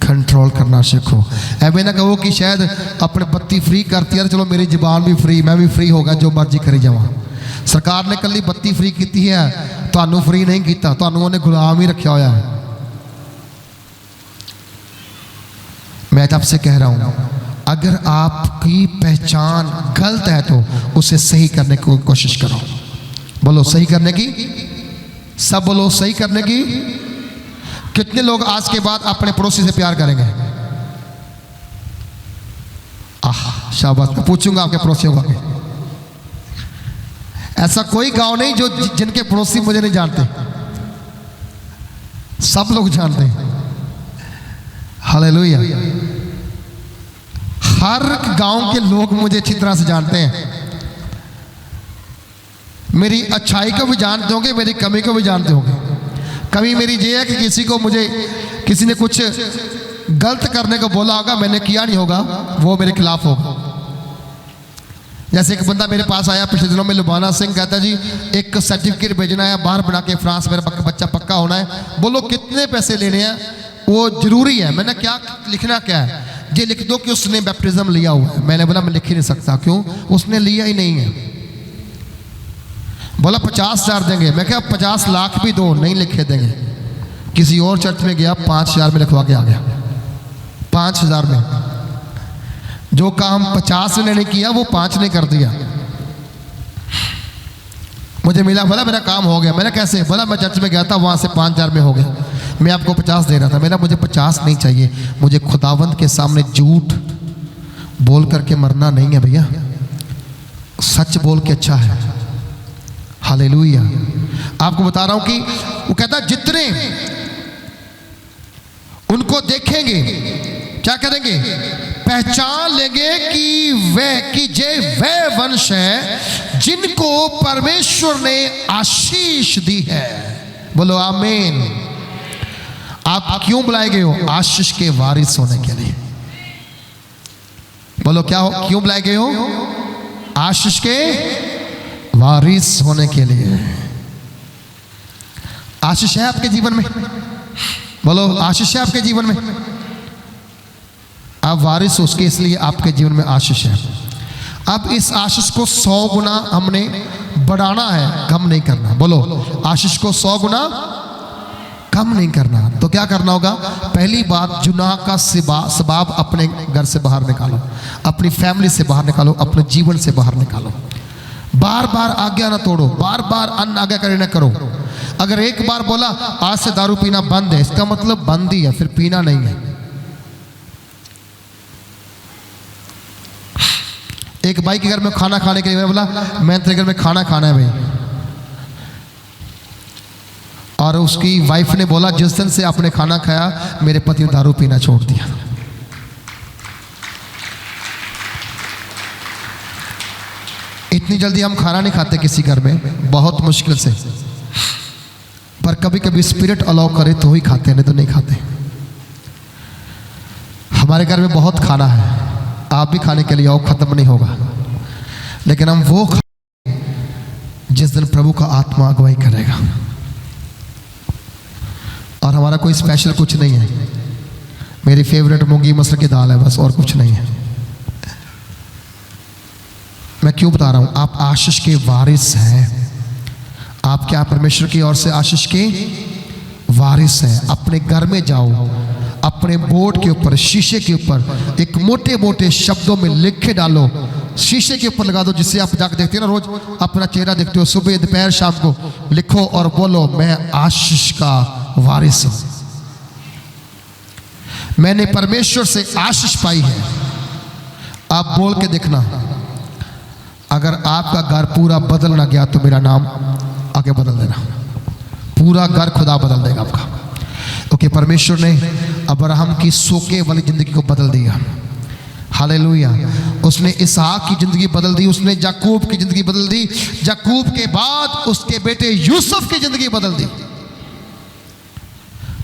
कंट्रोल करना सीखो। एवं ना कहो कि शायद अपने बत्ती फ्री करती है चलो मेरी जबान भी फ्री, मैं भी फ्री हो गया, जो मर्जी करी जावा। सरकार ने कली बत्ती फ्री की है, तुहानू फ्री नहीं किया, तुहानू उन्हें गुलाम ही रखा होया है। मैं आपसे कह रहा हूँ, अगर आपकी पहचान गलत है तो उसे सही करने की कोशिश करो। बोलो सही करने की, सब बोलो सही करने की। कितने लोग आज के बाद अपने पड़ोसी से प्यार करेंगे? शाबाश। मैं पूछूंगा आपके पड़ोसियों को, ऐसा कोई गांव नहीं जो जिनके पड़ोसी मुझे नहीं जानते, सब लोग जानते हैं। हालेलुया। हर गांव के लोग मुझे अच्छी तरह से जानते हैं। मेरी अच्छाई को भी जानते होंगे, मेरी कमी को भी जानते होंगे। कमी मेरी ये है कि किसी ने कुछ गलत करने को बोला होगा, मैंने किया नहीं होगा, वो मेरे खिलाफ होगा। जैसे एक बंदा मेरे पास आया पिछले दिनों में, लुबाना सिंह, कहता जी एक सर्टिफिकेट भेजना है बाहर बना के फ्रांस, मेरा बच्चा पक्का होना है, बोलो कितने पैसे लेने हैं, वो जरूरी है। मैंने क्या लिखना क्या है? ये लिख दो कि उसने बैप्टिज्म लिया हुआ है। मैंने बोला मैं लिख ही नहीं सकता। क्यों? उसने लिया ही नहीं है। बोला 50,000 देंगे। मैं क्या 50 लाख भी दो, नहीं लिखे देंगे। किसी और चर्च में गया, 5,000 में लिखवा के आ गया। 5,000 में जो काम 50 ने नहीं किया वो 5 ने कर दिया। मुझे मिला, बोला मेरा काम हो गया। मैंने कैसे? बोला मैं चर्च में गया था, वहां से 5,000 में हो गया, मैं आपको 50 दे रहा था। मेरा मुझे 50 नहीं चाहिए, मुझे खुदावंद के सामने झूठ बोल करके मरना नहीं है भैया, सच बोल के अच्छा है। हालेलुया। आपको बता रहा हूं कि वो कहता जितने उनको देखेंगे क्या करेंगे? पहचान लेंगे कि वे वंश है जिनको परमेश्वर ने आशीष दी है। बोलो आमीन। आप क्यों बुलाए गए हो? आशीष के वारिस होने के लिए। बोलो क्या हो? क्यों बुलाए गए हो? आशीष के वारिस होने के लिए। आशीष है आपके जीवन में? बोलो आशीष है आपके जीवन में? आप वारिस हो उसके, इसलिए आपके जीवन में आशीष है। अब इस आशीष को 100 गुना हमने बढ़ाना है, कम नहीं करना। बोलो आशीष को 100 गुना कम नहीं करना। तो क्या करना होगा? पहली बात, जुनाह का सबाब अपने घर से बाहर निकालो, अपनी फैमिली से बाहर निकालो, अपने जीवन से बाहर निकालो। बार बार आज्ञा ना तोड़ो, बार बार अन्य आज्ञाकारी ना करो। अगर एक बार बोला आज से दारू पीना बंद है, इसका मतलब बंद ही है, फिर पीना नहीं है। एक भाई के घर में खाना खाने के लिए बोला मैं तेरे घर में खाना खाना है भाई, और उसकी वाइफ ने बोला जिस दिन से आपने खाना खाया मेरे पति ने दारू पीना छोड़ दिया। इतनी जल्दी हम खाना नहीं खाते किसी घर में, बहुत मुश्किल से, पर कभी कभी स्पिरिट अलाउ करे तो ही खाते, नहीं तो नहीं खाते। हमारे घर में बहुत खाना है, आप भी खाने के लिए आओ, खत्म नहीं होगा। लेकिन हम वो खाएंगे जिस दिन प्रभु का आत्मा अगुवाई करेगा। और हमारा कोई स्पेशल कुछ नहीं है, मेरी फेवरेट मूंगी मसर की दाल है बस, और कुछ नहीं है। मैं क्यों बता रहा हूं? आप आशीष के वारिस हैं। आप क्या परमेश्वर की ओर से आशीष के वारिस हैं? अपने घर में जाओ, अपने बोर्ड के ऊपर, शीशे के ऊपर एक मोटे मोटे शब्दों में लिख के डालो, शीशे के ऊपर लगा दो, जिससे आप जाकर देखते हो ना, रोज अपना चेहरा देखते हो, सुबह दोपहर शाम को लिखो और बोलो मैं आशीष का वारिस हूं, मैंने परमेश्वर से आशीष पाई है। आप बोल के देखना, अगर आपका घर पूरा बदल ना गया तो मेरा नाम आगे बदल देना, पूरा घर खुदा बदल देगा आपका। क्योंकि परमेश्वर ने अब्राहम की सोके वाली जिंदगी को बदल दिया। हालेलुया। उसने इसहाक की जिंदगी बदल दी, उसने याकूब की जिंदगी बदल दी, याकूब के बाद उसके बेटे यूसुफ की जिंदगी बदल दी।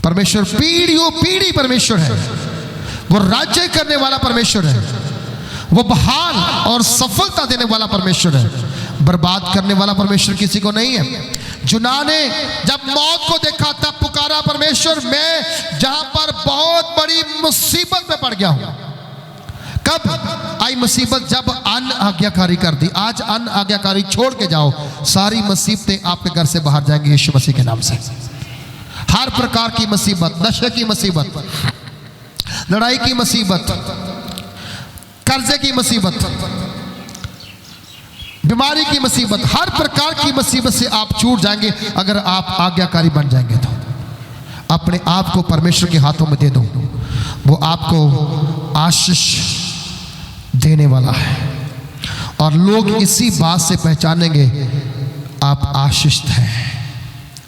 परमेश्वर पीढ़ियों पीढ़ी परमेश्वर है, वो राज्य करने वाला परमेश्वर है, वो बहाल और सफलता देने वाला परमेश्वर है, बर्बाद करने वाला परमेश्वर किसी को नहीं है। यूनाह ने जब मौत को देखा तब पुकारा, परमेश्वर मैं जहां पर बहुत बड़ी मुसीबत में पड़ गया हूं। कब आई मुसीबत? जब अन आज्ञाकारी कर दी। आज अन आज्ञाकारी छोड़ के जाओ, सारी मुसीबतें आपके घर से बाहर जाएंगी यीशु मसीह के नाम से। हर प्रकार की मुसीबत, नशे की मुसीबत, लड़ाई की मुसीबत, कर्जे की मुसीबत, बीमारी की मुसीबत, हर प्रकार की मुसीबत से आप छूट जाएंगे अगर आप आज्ञाकारी बन जाएंगे। तो अपने आप को परमेश्वर के हाथों में दे दो, वो आपको आशीष देने वाला है और लोग इसी बात से पहचानेंगे आप आशीषित हैं,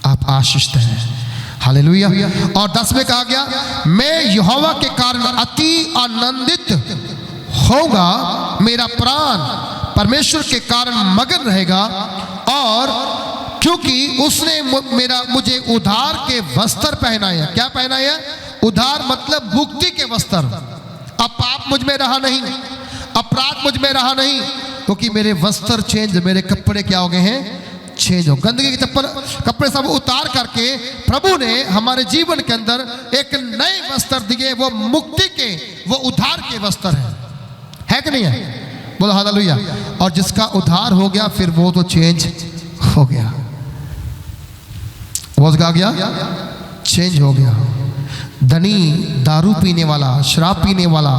आप आशीषित हैं। हालेलुया। और 10 में कहा गया, मैं यहोवा के कारण अति आनंदित होगा, मेरा प्राण परमेश्वर के कारण मगन रहेगा, और क्योंकि उसने मुझे उद्धार के वस्त्र पहनाए। क्या पहनाए? उद्धार मतलब मुक्ति के वस्त्र। अब पाप मुझ में रहा नहीं, अपराध मुझ में रहा नहीं, क्योंकि मेरे वस्त्र चेंज, मेरे कपड़े क्या हो गए हैं? चेंज हो। गंदगी के कपड़े सब उतार करके प्रभु ने हमारे जीवन के अंदर एक नए वस्त्र दिए, वो मुक्ति के, वो उद्धार के वस्त्र है कि नहीं है? बोलो हालेलुया। और जिसका उद्धार हो गया फिर वो तो चेंज हो गया, वो क्या गया? चेंज हो गया। धनी, दारू पीने वाला, शराब पीने वाला,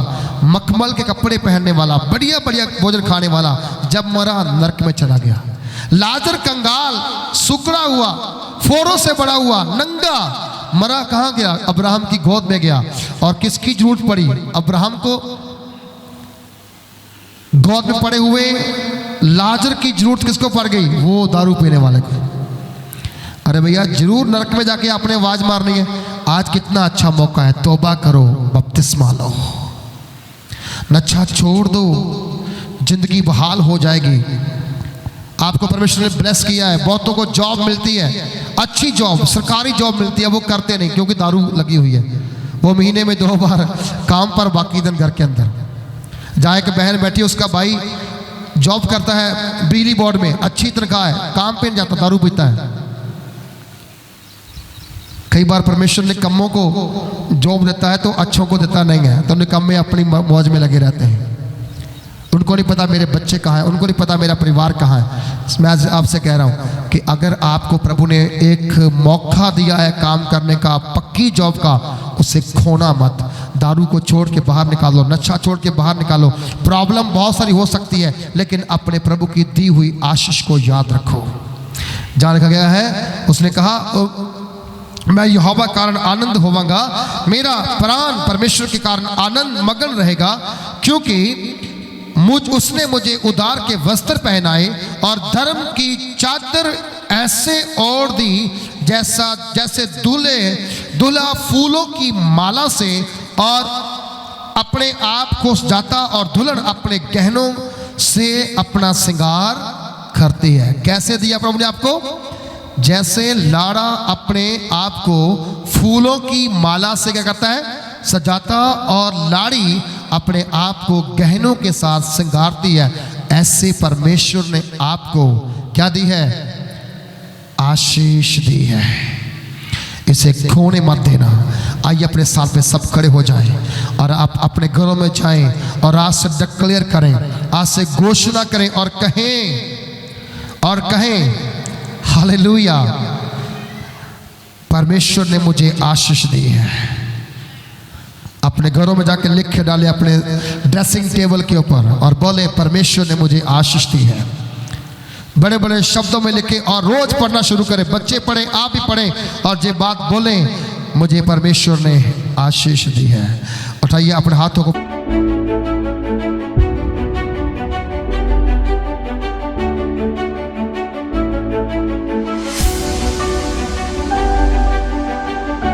मखमल के कपड़े पहनने वाला, बढ़िया बढ़िया भोजन खाने वाला, जब मरा नरक में चला गया। लाजर कंगाल, सुकड़ा हुआ, फोरों से बड़ा हुआ, नंगा, मरा कहाँ गया? अब्राहम की गोद में गया। और किसकी जरूरत पड़ी? अब्राहम को गोद में पड़े हुए लाजर की जरूरत किसको पड़ गई? वो दारू पीने वाले को। अरे भैया, जरूर नरक में जाके आपने आवाज मारनी है। आज कितना अच्छा मौका है, तौबा करो, बपतिस्मा लो, नशा छोड़ दो, जिंदगी बहाल हो जाएगी। आपको परमेश्वर ने ब्लेस किया है। बहुतों को जॉब मिलती है, अच्छी जॉब, सरकारी जॉब मिलती है, वो करते नहीं क्योंकि दारू लगी हुई है। वो महीने में 2 बार काम पर, बाकी दिन घर के अंदर। जहाँ एक बहन बैठी है, उसका भाई जॉब करता है बिजली बोर्ड में, अच्छी तनख्वाह है, काम पे नहीं जाता, दारू पीता है। कई बार परमेश्वर ने कम्मों को जॉब देता है तो अच्छों को देता नहीं है, तो निकम्मे अपनी मौज में लगे रहते हैं। उनको नहीं पता मेरे बच्चे कहाँ हैं, उनको नहीं पता मेरा परिवार कहाँ है। मैं आपसे कह रहा हूँ कि अगर आपको प्रभु ने एक मौका दिया है काम करने का, पक्की जॉब का, उसे खोना मत। दारू को छोड़ के बाहर निकालो, नशा छोड़ के बाहर निकालो। प्रॉब्लम बहुत सारी हो सकती है, लेकिन अपने प्रभु की दी हुई आशीष को याद रखो। जहाँ लिखा गया है, उसने कहा मैं यहोवा कारण आनंद होवांगा, मेरा प्राण परमेश्वर के कारण आनंद मगन रहेगा, क्योंकि उसने मुझे उद्धार के वस्त्र पहनाए और धर्म की चादर ऐसे ओढ़ दी जैसे दूल्हा फूलों की माला से और अपने आप को सजाता और दुल्हन अपने गहनों से अपना श्रृंगार करती है। कैसे दिया प्रभु ने आपको? जैसे लाड़ा अपने आप को फूलों की माला से क्या करता है? सजाता, और लाड़ी अपने आप को गहनों के साथ श्रृंगारती है। ऐसे परमेश्वर ने आपको क्या दी है? आशीष दी है। इसे खोने मत देना। आइए अपने साथ पे सब खड़े हो जाएं और आप अपने घरों में जाएं और आज से डिक्लेयर करें, आज से घोषणा करें और कहें हालेलुया, परमेश्वर ने मुझे आशीष दी है। अपने घरों में जाकर लिख के डाले अपने ड्रेसिंग टेबल के ऊपर और बोले परमेश्वर ने मुझे आशीष दी है। बड़े बड़े शब्दों में लिखे और रोज पढ़ना शुरू करें। बच्चे पढ़ें, आप भी पढ़ें और ये बात बोलें, मुझे परमेश्वर ने आशीष दी है। उठाइए अपने हाथों को।